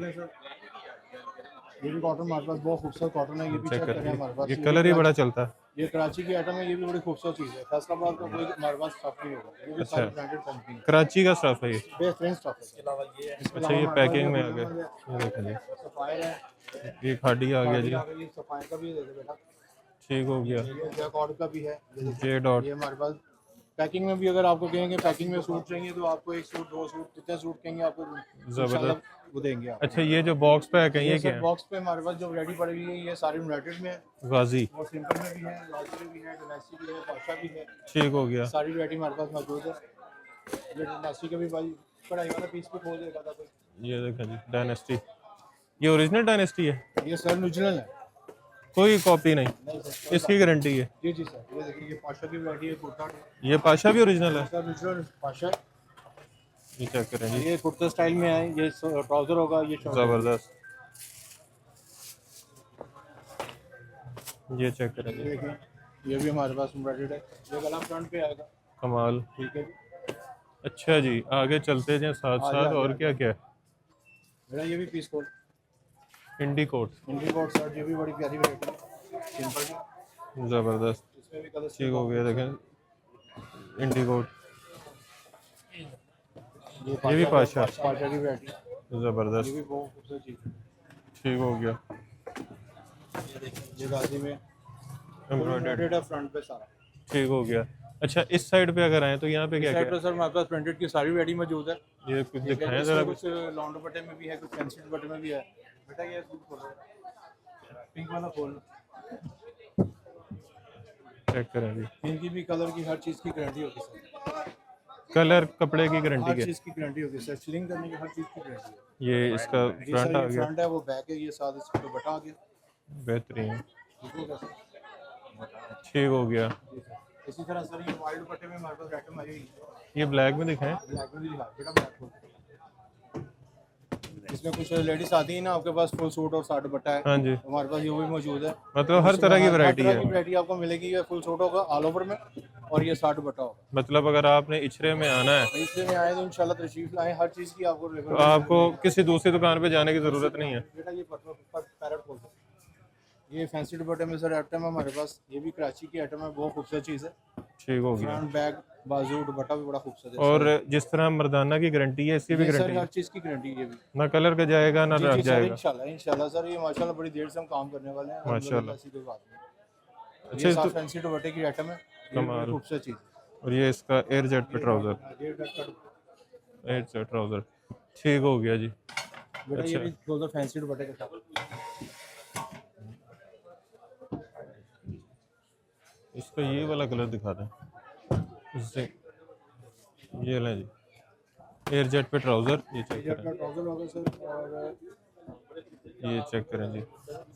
ये भी कॉटन हमारे पास बहुत खूबसूरत कॉटन है। ये भी चेक चेक करें हमारे करें, पास। ये कलर ही बड़ा चलता है। ये कराची की आइटम है, ये भी बड़ी खूबसूरत चीज़ है। फैसलाबाद का कोई हमारे पास स्टॉक नहीं होगा। ये भी अच्छा। सारी ब्रांडेड कंपनी है, कराची का स्टफ है ये? बेहतरीन स्टॉक है। इसके अलावा ये है। अच्छा, ये पैकिंग में आ गया। ये देखें जी, सफायर है, ये खाड़ी आ गया जी। ये सफायर का भी दे दे बेटा। ठीक हो गया। ये जैकॉर्ड का भी है। J dot. ये हमारे पास पैकिंग में भी, अगर आपको कहेंगे पैकिंग में सूट चाहिए तो आपको एक सूट, दो सूट, कितने सूट कहेंगे आपको ज़बरदस्त। वो देंगे आप। अच्छा, ये जो बॉक्स पैक है ये क्या है? बॉक्स पे हमारे पास जो रेडी पड़ी हुई है ये सारी यूनाइटेड में है, गाजी। और सिंपल में भी है, लार्ज में भी है, डोमेस्टिक भी है, पाशा भी है। ठीक हो गया। सारी वैरायटी हमारे पास मौजूद है। ये डोमेस्टिक का भी भाई कढ़ाई वाला पीस भी खोल देगा था कोई। ये देखें जी, डायनेस्टी। ये ओरिजिनल डायनेस्टी है? ये सर ओरिजिनल है, कोई कॉपी नहीं, नहीं सर। इसकी गारंटी है? जी जी सर। ये देखिए, ये पाशा की वैरायटी है, कुर्ता ये पाशा भी ओरिजिनल है? Sir original Pasha. ये चेक करें जी, ये कुर्ता स्टाइल में है, ये ट्राउजर होगा, ये शॉर्ट। ज़बरदस्त। ये चेक करें जी, देखिए ये भी हमारे पास एम्ब्रॉयडर्ड है, ये गला फ्रंट पे आएगा। कमाल। ठीक है जी। अच्छा जी, आगे चलते जाएं साथ आगे, साथ। आगे, और आगे। क्या क्या है? मेरा ये भी पीस कोड इंडी कोट। इंडी कोड सर, ये भी बड़ी प्यारी वैरायटी है, सिंपल। ज़बरदस्त। इसमें भी कलर ठीक हो गया। देखें इंडी कोट, ये भी पाशा। पाशा की वैरायटी, ये ज़बरदस्त। भी बहुत खूबसूरत चीज़ है। ठीक हो गया। ये देखिए, ये गाजी में एम्ब्रॉयडर्ड। एम्ब्रॉयडर्ड है फ्रंट पे सारा। ठीक हो गया। अच्छा, इस साइड पे अगर आए तो यहाँ पे क्या साइड क्या पे सर हमारे पास प्रिंटेड की सारी वैरायटी मौजूद है। है? ये कुछ ठीक है, दिखाएं इसमें ज़रा। कुछ लॉन्ग दुपट्टे में भी है, कुछ फैंसी दुपट्टे में भी है। बेटा ये सूट खोलो, पिंक वाला खोल। चेक करें जी, इनकी भी कलर की हर चीज़ की गारंटी होगी सर, कलर कपड़े की गारंटी हर के? चीज़ की गारंटी होगी सर, स्टिचिंग करने की हर चीज़ की गारंटी है। ये इसका जी फ्रंट सर, आ ये गया। फ्रंट है, वो बैक है, ये साथ इसका दुपट्टा आ गया। बेहतरीन। ठीक हो गया सर। ठीक हो गया। जी सर। इसी तरह सर ये वाइट दुपट्टे में हमारे पास आइटम आई हुई है। ये ब्लैक में दिखाएं। ब्लैक में भी दिखा बेटा, ब्लैक में। इसमें कुछ लेडीज आती है ना आपके पास, फुल सूट और साठ दुपट्टा है, हाँ जी, हमारे पास ये भी मौजूद है। मतलब हर तरह की वैरायटी हर तरह है। की वैरायटी आपको मिलेगी। ये फुल सूट होगा ऑल ओवर में, और ये 60 दुपट्टा होगा। मतलब अगर आपने इचरे में आना है इसलिए में आए तो इंशाल्लाह तशरीफ लाएं, हर चीज़ की आपको तो आपको किसी दूसरी दुकान पे जाने की ज़रूरत नहीं है। बेटा ये पैरेट खोल दो। ये फैंसी दुपट्टे में सर आइटम है हमारे पास, ये भी कराची की आइटम है, बहुत खूबसूरत चीज़ है। ठीक हो गया। फ्रंट बैग बाजू दुपट्टा भी बड़ा खूबसूरत है। और जिस तरह मर्दाना की गारंटी है, इसकी भी ये सर गारंटी हर है? चीज़ की गारंटी है। ये भी ना कलर का जाएगा ना जी रख जी सर, जाएगा? इंशाल्लाह इंशाल्लाह सर, ये माशाल्लाह बड़ी देर से हम काम करने वाले हैं। माशाल्लाह। ऐसी कोई बात नहीं। अच्छा, ये साफ तो फैंसी दुपट्टे की आइटम है, ये कमाल। बड़ी खूबसूरत चीज़ है। और ये इसका एयर जेट पे ट्राउजर, एयर जेट ट्राउजर। ठीक हो गया जी। बेटा ये अच्छा। भी दो फैंसी दुपट्टे के साथ। इसका ये वाला कलर दिखा दें इससे। ये लें जी, एयर जेट पे ट्राउजर। ये चेक ये करें, अपना ट्राउजर होगा सर, और ये चेक करें जी,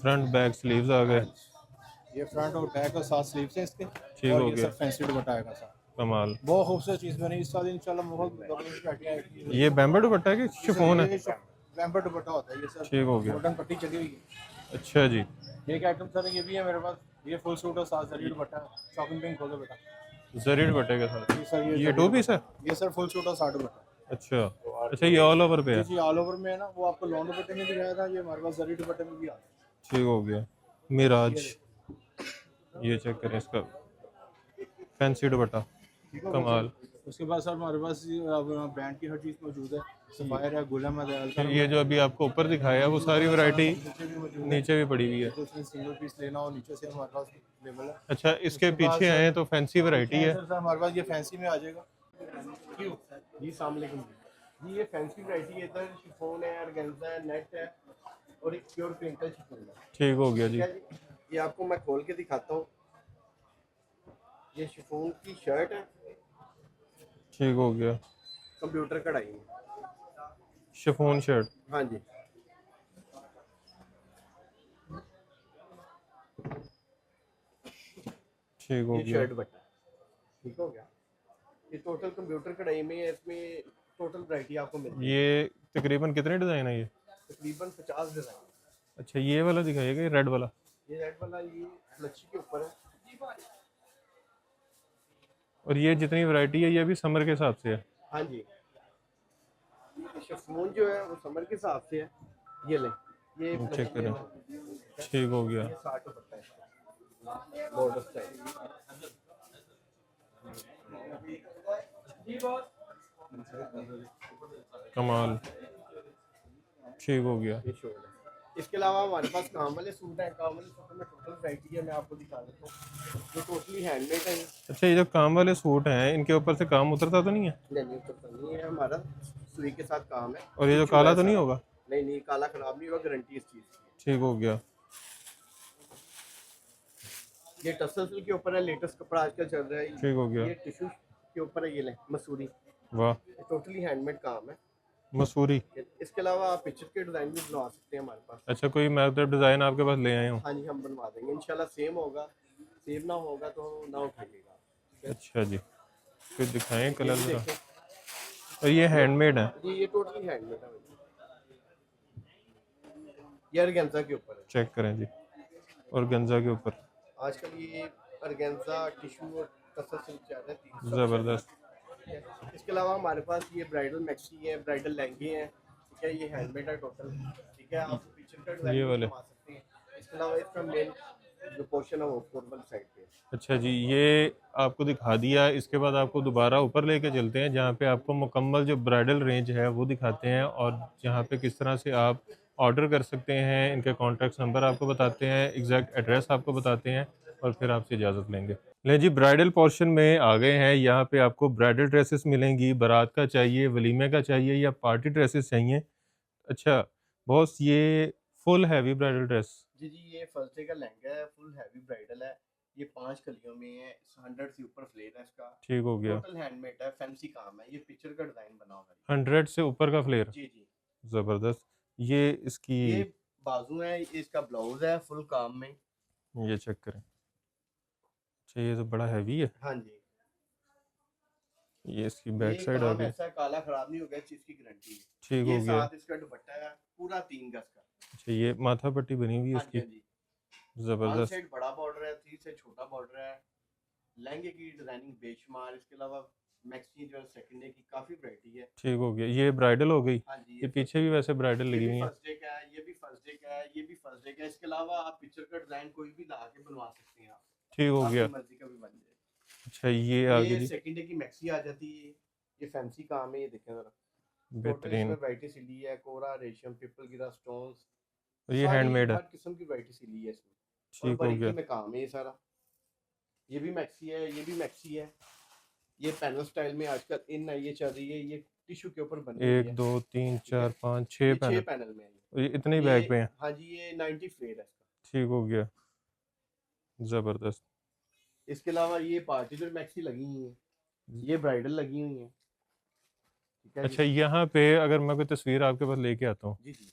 फ्रंट बैक स्लीव्स आ गए। ये फ्रंट और बैक और साथ स्लीव्स हैं इसके। ठीक और हो ये गया। सर फैंसी दुपट्टा आएगा सर, कमाल। बहुत खूबसूरत चीज़ बनी इस साल इंशाल्लाह। बहुत जबरदस्त वैरायटी आएगी। ये बैम्बर दुपट्टा है कि शिफॉन है? बैम्बर दुपट्टा होता है ये सर, ठीक हो गया। गोल्डन पट्टी चली हुई है। अच्छा जी। एक आइटम सर ये भी है मेरे पास, ये फुल सूट और साथ जरी दुपट्टा है। शॉपिंग पिंक खोलो बेटा। जरी दुपट्टे के साथ। जी सर, ये 2 पीस है? ये सर फुल सूट और 60 दुपट्टा। अच्छा, अच्छा ये ऑल ओवर पे जी है, जी ऑल ओवर में है ना, वो आपको लॉन्ग दुपट्टे में दिखाया था, ये हमारे पास जरी दुपट्टे में भी आता है। ठीक हो गया। मिराज, ये चेक करें इसका फैंसी दुपट्टा, ठीक हो गया कमाल। सर। उसके बाद सर हमारे पास ब्रांड की हर चीज़ मौजूद है, सफायर है, गुलम है, अल्ट्रा ये जो अभी आपको ऊपर दिखाया है वो सारी वैरायटी नीचे भी मौजूद है। नीचे भी पड़ी हुई है। तो उसमें सिंगल पीस लेना हो नीचे से हमारे पास अवेलेबल है। अच्छा इसके उसके बाद पीछे सर- आए तो फैंसी वैरायटी है। सर हमारे पास ये फैंसी में आ जाएगा। क्यों जी अस्सलाम वालेकुम जी। ये फैंसी वैरायटी है, इधर शिफॉन है, ऑर्गेन्जा है, नेट है और एक प्योर क्लिंकल शिफॉन है। ठीक हो गया ठीक जी। है जी, ये आपको मैं खोल के दिखाता हूँ। ये शिफॉन की शर्ट है, ठीक हो गया। कंप्यूटर कढ़ाई में। शिफॉन शर्ट, हाँ जी, ठीक हो ये गया। शर्ट बटा ठीक हो गया। ये टोटल कंप्यूटर कढ़ाई में है, इसमें टोटल वैरायटी आपको मिलती है। ये तकरीबन कितने डिज़ाइन है ये? तकरीबन 50 डिज़ाइन। अच्छा ये वाला दिखाइएगा, ये रेड वाला। ये रेड वाला ये लच्छी के ऊपर है। और ये जितनी वैरायटी है ये भी समर के हिसाब से है। हाँ जी, शिफॉन जो है वो समर के हिसाब से है। ये लें, ये चेक लच्छी करें, है। ठीक हो गया। ये 60 दुपट्टा है, बॉर्डर स्टाइल। कमाल, ठीक हो गया। ये शोल्डर है। इसके अलावा हमारे पास काम वाले सूट हैं। काम वाले सूट में टोटल वैरायटी है, मैं आपको दिखा देता हूँ। ये टोटली हैंडमेड है। अच्छा ये जो काम वाले सूट हैं इनके ऊपर से काम उतरता तो नहीं है? नहीं तो नहीं है, हमारा सुई के साथ काम है। और ये जो स्टिच हुआ काला है तो नहीं सारा। होगा? नहीं काला खराब नहीं होगा, गारंटी इस चीज़ की। ठीक हो गया। ये टसल सिल्क के ऊपर है, लेटेस्ट कपड़ा आजकल चल रहा है। ठीक हो गया। ये टिश्यू के ऊपर है, ये लें मसूरी। वाह, ये टोटली हैंडमेड काम है। मसूरी। इसके अलावा आप पिक्चर के डिज़ाइन भी बनवा सकते हैं हमारे पास। अच्छा कोई मतलब डिज़ाइन आपके पास ले आए हो? हाँ जी, हम बनवा देंगे इंशाल्लाह। सेम होगा, सेम ना होगा तो ना उठाइएगा। अच्छा जी, फिर दिखाएं कलर ये भी ज़रा। देखें। और ये हैंडमेड है? जी ये टोटली हैंडमेड है। ये ऑर्गेन्जा के ऊपर है। चेक करें जी, और गंजा के ऊपर आजकल ये ऑर्गेन्जा टिश्यू और टसल सिल्क चल रहा है, 300। ज़बरदस्त। इसके अलावा हमारे पास ये ब्राइडल मैक्सी है, ब्राइडल लहंगे हैं। ठीक है, ये हैंडमेड है टोटल। ठीक है, आप पिक्चर का डिजाइन ये भी वाले। बनवा सकते हैं। इसके अलावा इसका मेन जो पोर्शन है वो फॉर्मल साइड पे है। अच्छा जी, ये आपको दिखा दिया। इसके बाद आपको दोबारा ऊपर लेके चलते हैं जहाँ पे आपको मुकम्मल जो ब्राइडल रेंज है वो दिखाते हैं, और जहाँ पे किस तरह से आप ऑर्डर कर सकते हैं। इनके कॉन्टैक्ट नंबर आपको बताते हैं, एग्जैक्ट एड्रेस आपको बताते हैं, और फिर आपसे इजाज़त लेंगे। ले जी, ब्राइडल पोर्शन में आ गए हैं। यहाँ पे आपको ब्राइडल ड्रेसेस मिलेंगी। बारात का चाहिए, वलीमे का चाहिए, या पार्टी ड्रेसेस चाहिए। अच्छा बॉस, ये फुल हैवी ब्राइडल ड्रेस। जी ये फर्स्ट डे का लहंगा है, फुल हैवी ब्राइडल है। ये 5 कलियों में है, 100 से ऊपर फ्लेयर है इसका। ठीक हो गया। टोटल हैंडमेड है, फैंसी काम है। ये पिक्चर का डिजाइन बना हुआ है। 100 से ऊपर का फ्लेयर, जी ज़बरदस्त। ये इसकी, ये बाजू है, ये इसका ब्लाउज है फुल काम में। ये चेक करें। अच्छा ये तो बड़ा हैवी है। हाँ जी, ये इसकी बैक ये साइड आ काम गई। ऐसा काला खराब नहीं होगा, इस चीज की गारंटी है। ठीक ये हो गया। साथ इसका दुपट्टा है पूरा 3 गज का। अच्छा ये माथा पट्टी बनी हुई है हाँ जी इसकी, हाँ जी। 1 ज़बरदस्त। साइड बड़ा बॉर्डर है, 3 साइड छोटा बॉर्डर है। लहंगे की डिजाइनिंग बेशुमार। इसके अलावा मैक्सी जो है सेकंड डे की काफी वैरायटी है। ठीक हो गया। ये ब्राइडल हो गई। हाँ जी, ये पीछे भी वैसे ब्राइडल ये लगी भी हुई है। फर्स्ट डे का है, ये भी फर्स्ट डे का है, ये भी फर्स्ट डे का है। इसके अलावा आप पिक्चर का डिजाइन कोई भी ला के बनवा सकते हैं आप, ठीक हो आपकी गया। मर्जी का भी बन जाए। अच्छा ये आ गई ये जी, सेकंड डे की मैक्सी आ जाती है। ये फैंसी काम है, ये देखें जरा। टोटल बेहतरीन। इसमें वैरायटी सिली है, कोरा रेशम, पिपल गिरा स्टोन्स, और ये हैंडमेड है। हर किस्म की वैरायटी सिली है इसमें। और ठीक हो बारीकी गया। में काम है ये सारा। ये भी मैक्सी है, ये भी मैक्सी है। ये पैनल स्टाइल में आजकल इन है, ये चल रही है। ये टिश्यू के ऊपर बनी हुई 1 है। 2 3 4 5 6 ये 6 पैनल। पैनल में है। और ये इतने ही बैग पे हैं। हाँ जी, ये 90 फ्लेयर है इसका। ठीक हो गया, ज़बरदस्त। इसके अलावा ये पार्टी वेयर मैक्सी लगी हुई है, ये ब्राइडल लगी हुई है। ठीक है अच्छा जी यहाँ पे अगर मैं कोई तस्वीर आपके पास लेके आता हूँ, जी जी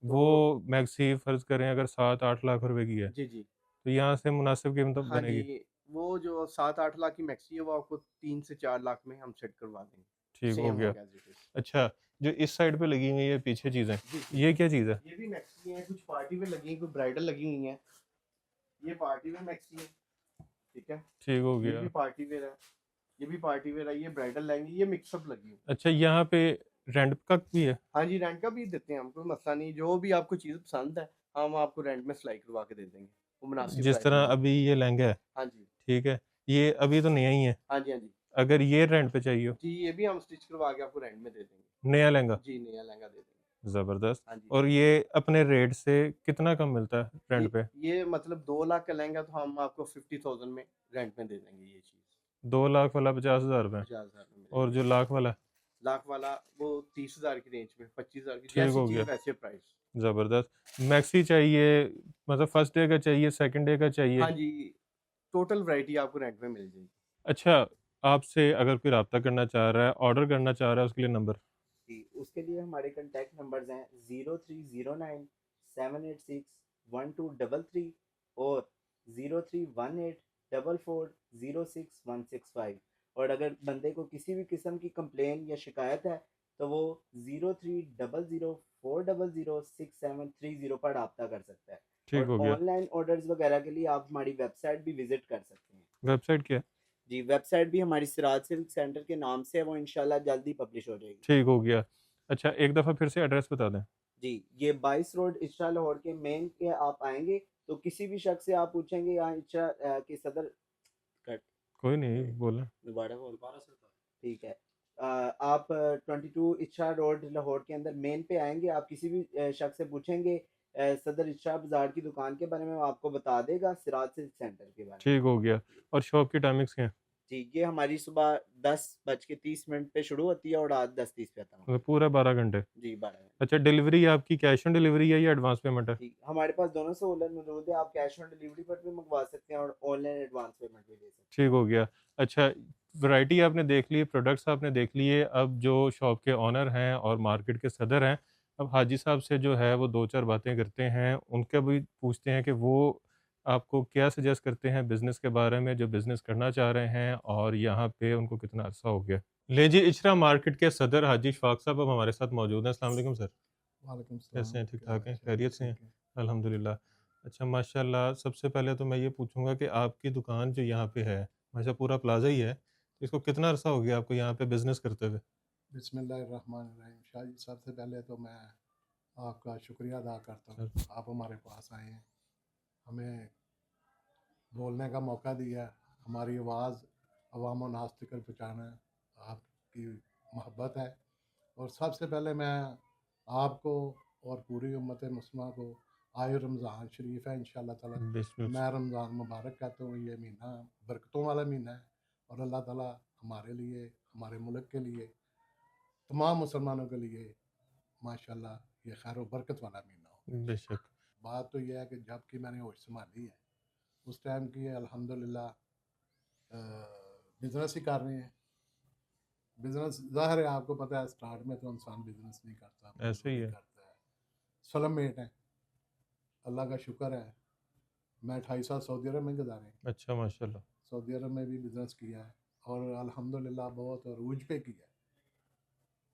वो मैक्सी फ़र्ज़ करें अगर 7-8 लाख रुपए की है, जी तो यहाँ से मुनासिब कीमत हाँ बनेगी। जी। वो जो 7-8 लाख की मैक्सी है वो आपको 3 से 4 लाख में हम सेट करवा देंगे। ठीक हो सेम गया। होगा as it is। अच्छा जो इस साइड पे लगी हुई है पीछे चीज़ें, जी ये क्या चीज़ है? ये भी मैक्सी है, कुछ पार्टी वेयर लगी है, कुछ ब्राइडल लगी हुई है। ये पार्टी वेयर मैक्सी है। ठीक है, ठीक हो ये गया। भी पार्टी वेयर है, ये भी पार्टी वेयर है। ये ब्राइडल लहंगे, ये मिक्सअप लगी हुई है। अच्छा यहाँ पे रेंट का भी है? हाँ जी, रेंट का भी देते हैं हम, कोई मसला नहीं, जो भी आपको चीज़ पसंद है हम आपको रेंट में सिलाई करवा के दे देंगे, वो मुनासिब जिस प्राइस तरह में देंगे। अभी ये लहंगा है, हाँ जी, ठीक है, ये अभी तो नया ही है, हाँ जी, हाँ जी। अगर ये रेंट पे चाहिए हो, जी, ये भी हम स्टिच करवा के आपको रेंट में दे देंगे। नया लहंगा, जी, नया लहंगा दे देंगे। ज़बरदस्त। हाँ जी। और ये अपने रेट से कितना कम मिलता है ये रेंट पे? ये मतलब 2 लाख का लहंगा तो हम आपको 50,000 में रेंट में दे देंगे ये चीज़। 2 लाख वाला 50,000 में, 50,000 में और मिलेगा। जो लाख वाला? लाख वाला वो 30,000 की रेंज में, 25,000 की, ठीक जैसी हो चीज़ गया, वैसे प्राइस। ज़बरदस्त। मैक्सी चाहिए, मतलब फर्स्ट डे का चाहिए, सेकंड डे का हाँ चाहिए? जी, टोटल वैरायटी आपको रेंट में मिल जाएगी। अच्छा, आपसे अगर कोई रब्ता करना चाह रहा है, ऑर्डर करना चाह रहा है, उसके लिए नंबर? जी, उसके लिए हमारे कॉन्टैक्ट नंबर्स हैं 0309 786 1233 और 0318 44406165। और अगर बंदे को किसी भी किस्म की कंप्लेन या शिकायत है तो वो 0300 400 6730 पर रब्ता कर सकता है। ठीक और हो गया। ऑनलाइन ऑर्डर्स वगैरह के लिए आप हमारी वेबसाइट भी विजिट कर सकते हैं। वेबसाइट क्या है? जी, वेबसाइट भी हमारी सिराज सिल्क सेंटर के नाम से है, वो इंशाल्लाह जल्दी पब्लिश हो जाएगी। ठीक हो गया। अच्छा, एक दफ़ा फिर से एड्रेस बता दें। जी, ये 22 रोड इचरा लाहौर के मेन के आप आएंगे तो किसी भी शख्स से आप पूछेंगे यहाँ इचरा की सदर कट कोई नहीं, बोलें। दोबारा बोल ठीक है। आप 22 इचरा रोड लाहौर के अंदर मेन पे आएंगे, आप किसी भी शख्स से पूछेंगे सदर इचरा बाजार की दुकान के बारे में, वो आपको बता देगा सिराज सिल्क सेंटर के बारे ठीक हो गया। में। और शॉप की टाइमिंग्स क्या हैं? जी, ये हमारी सुबह 10:30 पे शुरू होती है और रात 10:30 पे खत्म मतलब होती पूरा 12 घंटे? है। जी, 12 अच्छा, डिलीवरी आपकी कैश ऑन डिलीवरी है या एडवांस पेमेंट है? जी, हमारे पास दोनों सहूलत मौजूद है, आप कैश ऑन डिलीवरी पर भी मंगवा सकते हैं और ऑनलाइन एडवांस पेमेंट भी दे सकते ठीक हो गया। अच्छा, वैरायटी आपने देख ली, प्रोडक्ट्स आपने देख लिए, अब जो शॉप के ओनर हैं और मार्केट के सदर हैं, अब हाजी साहब से जो है वो 2-4 बातें करते हैं, उनके भी पूछते हैं कि वो आपको क्या सजेस्ट करते हैं बिज़नेस के बारे में, जो बिज़नेस करना चाह रहे हैं और यहाँ पे उनको कितना अरसा हो गया। लीजिए, इचरा मार्केट के सदर हाजी इशफाक साहब अब हमारे साथ मौजूद हैं। अस्सलाम वालेकुम सर, वालेकुम कैसे सलाम, हैं? क्या ठीक-ठाक हाल हैं? चाल है? खैरियत से हैं? ठीक है। अल्हम्दुलिल्लाह। अच्छा, माशाल्लाह, सबसे पहले तो मैं ये पूछूँगा कि आपकी दुकान जो यहाँ पे है, वैसे पूरा प्लाज़ा ही है, इसको कितना अरसा हो गया आपको यहाँ पे बिज़नेस करते हुए? बिस्मिल्लाहिर्रहमानिर्रहीम। शाहजी, सबसे पहले तो मैं आपका शुक्रिया अदा करता हूँ, सर, आप हमारे पास आए हैं, हमें बोलने का मौका दिया, हमारी आवाज़ अवाम नास तक पहुँचाना आपकी मोहब्बत है। और सबसे पहले मैं आपको और पूरी उम्मत मुस्लिमा को आए रमज़ान शरीफ है, इंशाअल्लाह ताला बिस्मिल मैं रमज़ान मुबारक कहता हूँ। ये महीना बरकतों वाला महीना है और अल्लाह ताला हमारे लिए, हमारे मुल्क के लिए, तमाम मुसलमानों के लिए माशाल्लाह ये खैर व बरकत वाला महीना हो। बेशक। बात तो यह है कि जब कि मैंने होश संभाली है उस टाइम की अल्हम्दुलिल्लाह बिज़नेस ही कर रहे हैं। बिज़नेस ज़ाहिर है, आपको पता है स्टार्ट में तो इंसान बिज़नेस नहीं करता, ऐसे ही मज़दूरी है। करता है। सलम मेट है, अल्लाह का शुक्र है, मैं 28 साल सऊदी अरब में गुजारे हैं। अच्छा, माशाल्लाह। सऊदी अरब में भी बिज़नेस किया है और अल्हम्दुलिल्लाह बहुत अरूज पे किया है।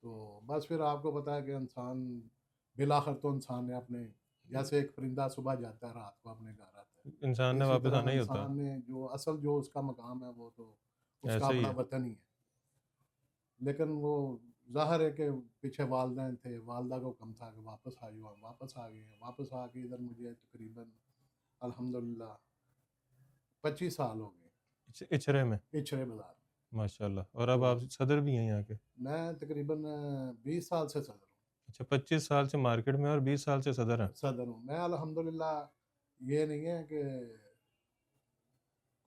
तो बस फिर आपको पता है कि इंसान बिलाखिर तो इंसान ने अपने, जैसे एक परिंदा सुबह जाता है रात को अपने घर आता इंसान है, ने इसी वापस तरह आना ही होता इंसान ने जो असल जो उसका मकाम है वो तो है, उसका ऐसे ही अपना है। वतन ही है। लेकिन वो ज़ाहिर है कि पीछे वालदैन थे, वालदा को कम था कि वापस आ जाओ, हम वापस आ गए हैं। वापस आके इधर मुझे तकरीबन अल्हम्दुलिल्लाह 25 साल हो गए इचरे में? पिछड़े बाज़ार में। माशाल्लाह। और अब तो आप सदर भी हैं यहाँ के? मैं तकरीबन 20 साल से सदर अच्छा, 25 साल से मार्केट में और 20 साल से सदर हैं। हूँ, सदर हूँ मैं अल्हम्दुलिल्लाह। ये नहीं है कि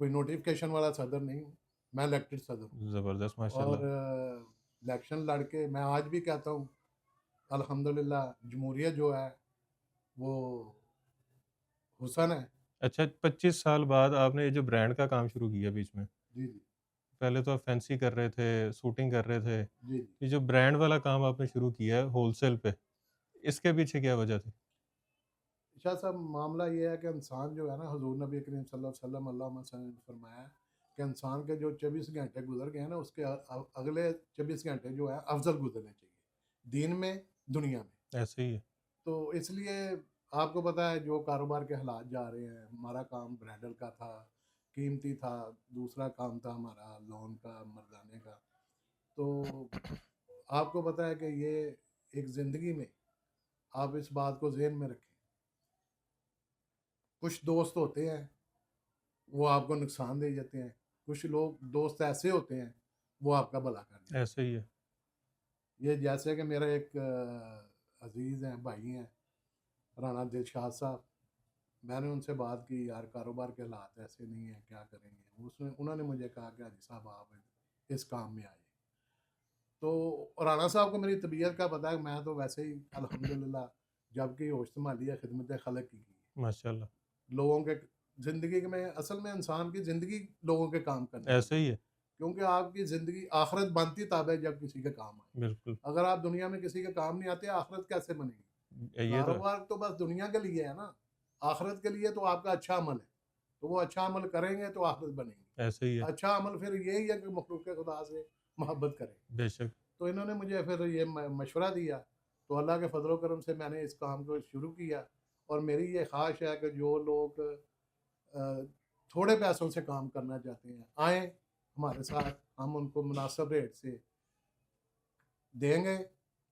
कोई नोटिफिकेशन वाला सदर नहीं हूँ, मैं इलेक्टेड सदर हूँ। ज़बरदस्त, और माशाल्लाह। इलेक्शन लड़के मैं आज भी कहता हूँ अल्हम्दुलिल्लाह जमहूरियत जो है वो हुसन है। अच्छा, 25 साल बाद आपने ये जो ब्रांड का काम शुरू किया बीच में, जी जी पहले तो आप फैंसी कर रहे थे, शूटिंग कर रहे थे, जी जी। ये जो ब्रांड वाला काम आपने शुरू किया है होलसेल पे, इसके पीछे क्या वजह थी? शाह साहब, मामला ये है कि इंसान जो है ना, हुजूर नबी करीम सल्लल्लाहु अलैहि वसल्लम अल्लाहुम्मा सल्ली ने फरमाया कि इंसान के जो 24 घंटे गुजर गए हैं ना, उसके अगले 24 घंटे जो है अफजल गुजरने चाहिए, दीन में, दुनिया में। ऐसे ही है। तो इसलिए आपको पता है जो कारोबार के हालात जा रहे हैं, हमारा काम ब्राइडल का था, कीमती था, दूसरा काम था हमारा लोन का, मर्दाने का। तो आपको पता है कि ये एक ज़िंदगी में आप इस बात को ज़हन में रखें, कुछ दोस्त होते हैं वो आपको नुकसान दे जाते हैं, कुछ लोग दोस्त ऐसे होते हैं वो आपका भला कर देते हैं। ऐसे ही है। ये जैसे कि मेरा एक अजीज़ हैं, भाई हैं, राना दिलशाद साहब, मैंने उनसे बात की, यार कारोबार के हालात ऐसे नहीं हैं, क्या करेंगे। उन्होंने मुझे कहा कि हाजी साहब आप इस काम में आए। तो राना साहब को मेरी तबीयत का पता है, मैं तो वैसे ही अल्हम्दुलिल्लाह जबकि होश संभाली है, खिदमत खलक की है। माशाल्लाह, लोगों के ज़िंदगी में असल में इंसान की ज़िंदगी लोगों के काम करनी है, ऐसे ही है। क्योंकि आपकी ज़िंदगी आखिरत बनती तब है जब किसी के काम आए। बिल्कुल, अगर आप दुनिया में किसी के काम नहीं आते, आखिरत कैसे बनेगी? ये तो है। कारोबार तो बस दुनिया के लिए है ना, आखिरत के लिए तो आपका अच्छा अमल है, तो वो अच्छा अमल करेंगे तो आखिरत बनेगी। ऐसे ही है, अच्छा अमल फिर यही है कि मखलूक खुदा से मोहब्बत करें। बेशक। तो इन्होंने मुझे फिर ये मशवरा दिया, तो अल्लाह के फजल करम से मैंने इस काम को शुरू किया। और मेरी ये ख्वाहिश है कि जो लोग अ, थोड़े पैसों से काम करना चाहते हैं, आए हमारे साथ, हम उनको मुनासिब रेट से देंगे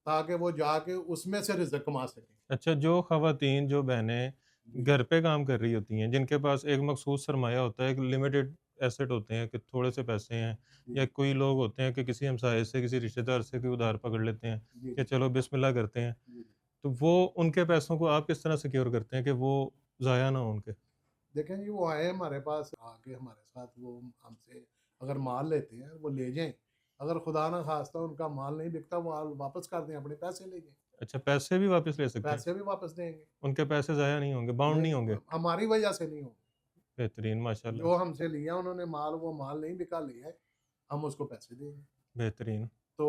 ताकि वो जाके उसमें से रिज़्क कमा सकें। अच्छा, जो ख़वातीन, जो बहनें जी, घर पे काम कर रही होती हैं, जिनके पास एक मखसूस सरमाया होता है, एक लिमिटेड एसेट होते हैं कि थोड़े से पैसे हैं, जी, या कोई लोग होते हैं कि किसी हमसाये से, किसी रिश्तेदार से कोई उधार पकड़ लेते हैं जी, कि चलो बिस्मिल्लाह करते हैं, जी, जी। तो वो उनके पैसों को आप किस तरह सिक्योर करते हैं कि वो ज़ाया ना हो उनके? देखें जी, वो आए हमारे पास, आके हमारे साथ वो हमसे अगर माल लेते हैं वो ले जाएँ। अगर खुदा ना खास्ता उनका माल नहीं बिकता, वो वापस कर दें, अपने पैसे ले जाएँ, अच्छा, पैसे भी वापस ले सकते हैं? पैसे भी वापस देंगे। उनके पैसे ज़ाया नहीं होंगे, बाउंड नहीं होंगे? नहीं, हमारी वजह से नहीं हो, बेहतरीन, माशाल्लाह, जो हमसे लिया उन्होंने माल, वो माल नहीं बिका, लिया है, हम उसको पैसे देंगे। बेहतरीन। तो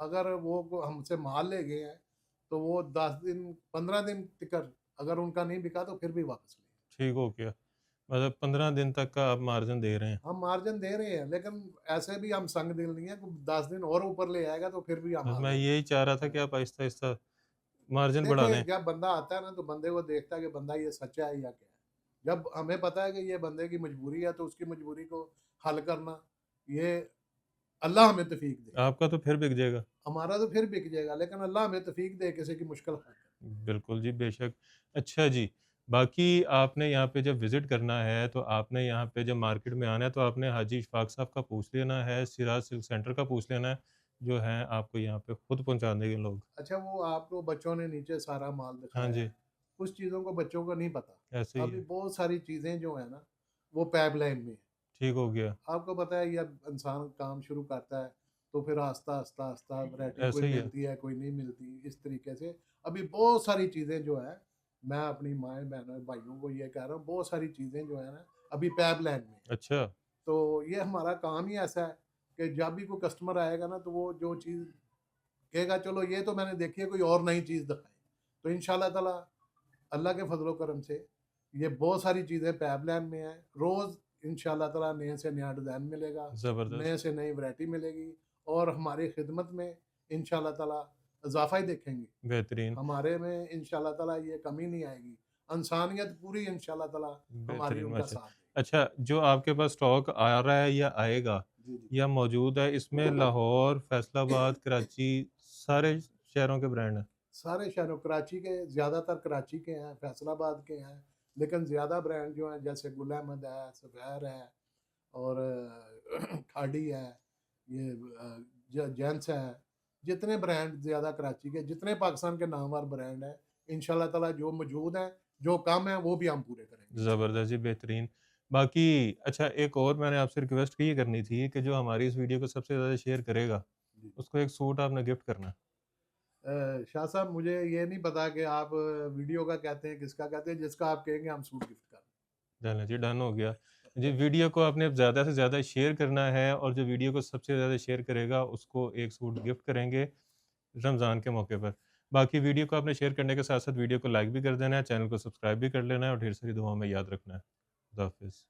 अगर वो हमसे माल ले गए हैं तो वो 10 दिन 15 दिन तक अगर उनका नहीं बिका तो फिर भी वापस लेंगे। ठीक हो गया। मतलब 15 दिन तक का आप मार्जिन दे रहे हैं। हम मार्जिन दे रहे हैं, लेकिन ऐसे भी हम संग दिल नहीं है कि 10 दिन और ऊपर ले आएगा तो फिर भी हम बस माल मैं देंगे। यही चाह रहा था कि आप आहिस्ता-आहिस्ता मार्जिन बढ़ा देखिए, दें। जब बंदा आता है ना तो बंदे को देखता है कि बंदा ये सच्चा है या क्या है। जब हमें पता है कि ये बंदे की मजबूरी है तो उसकी मजबूरी को हल करना, ये अल्लाह हमें तौफीक दे। आपका तो फिर बिक जाएगा। हमारा तो फिर बिक जाएगा, लेकिन अल्लाह हमें तौफीक दे किसी की मुश्किल हल करने। बिल्कुल जी, बेशक। अच्छा जी, बाकी आपने यहाँ पे जब विज़िट करना है, तो आपने यहाँ पे जब मार्केट में आना है, तो आपने हाजी इशफाक साहब का पूछ लेना है, सिराज सिल्क सेंटर का पूछ लेना है, जो हैं आपको यहाँ पे खुद पहुँचा देंगे लोग। अच्छा, वो आपको बच्चों ने नीचे सारा माल हाँ दिखाया जी, है, कुछ चीज़ों को बच्चों को नहीं पता। ऐसे ही अभी है। बहुत सारी चीज़ें जो है ना वो पाइपलाइन में है। ठीक हो गया, आपको पता है, जब इंसान काम शुरू करता है तो फिर आस्ता आस्ता आस्ता वैरायटी कोई ऐसे ही है। मिलती है, कोई नहीं मिलती, इस तरीके से अभी बहुत सारी चीज़ें जो है, मैं अपनी माएँ बहनों भाइयों को ये कह रहा हूँ, बहुत सारी चीज़ें जो है ना अभी पाइपलाइन में है। अच्छा, तो ये हमारा काम ही ऐसा है कि जब भी कोई कस्टमर आएगा ना तो वो जो चीज़ कहेगा, चलो ये तो मैंने देखी है, कोई और नई चीज़ दिखाएं, तो इंशाल्लाह ताला अल्लाह के फजलो करम से ये बहुत सारी चीज़ें पाइपलाइन में हैं। रोज़ इंशाल्लाह ताला नए से नया डिज़ाइन मिलेगा, ज़बरदस्त, नए से नई वैरायटी मिलेगी, और हमारी खिदमत में इंशाल्लाह ताला इजाफा ही देखेंगे। बेहतरीन, हमारे में इंशाल्लाह ताला ये कमी नहीं आएगी। इंसानियत पूरी इंशाल्लाह ताला हमारी बेहतरीन, उनका माशा साथ देगी। अच्छा, जो आपके पास स्टॉक आ रहा है या आएगा जी, जी। या मौजूद है, इसमें लाहौर, फैसलाबाद, कराची सारे शहरों के ब्रांड हैं? सारे शहरों, कराची के ज़्यादातर कराची के हैं, फैसलाबाद के हैं, लेकिन ज़्यादा ब्रांड जो हैं जैसे गुल अहमद है, सफ़ैर है, और खाड़ी है, ये जेंट्स है, जितने ब्रांड ज़्यादा कराची के, जितने पाकिस्तान के नामवर ब्रांड हैं, इंशाल्लाह ताला जो मौजूद हैं, जो कम है वो भी हम पूरे करेंगे इंशाल्लाह। ज़बरदस्त जी, बेहतरीन। बाकी अच्छा, एक और मैंने आपसे रिक्वेस्ट ये करनी थी कि जो हमारी इस वीडियो को सबसे ज़्यादा शेयर करेगा, जी। उसको एक सूट आपने गिफ्ट करना है। शाह साहब, मुझे ये नहीं पता कि आप वीडियो का कहते हैं, किसका कहते हैं, जिसका आप कहेंगे हम सूट गिफ्ट कर चलें जी, डन हो गया। जी, वीडियो को आपने ज़्यादा से ज़्यादा शेयर करना है, और जो वीडियो को सबसे ज़्यादा शेयर करेगा उसको एक सूट गिफ्ट करेंगे रमज़ान के मौके पर। बाकी वीडियो को आपने शेयर करने के साथ-साथ वीडियो को लाइक भी कर देना है, चैनल को सब्सक्राइब भी कर लेना है, और ढेर सारी दुआओं में याद रखना है। खुदा हाफ़िज़।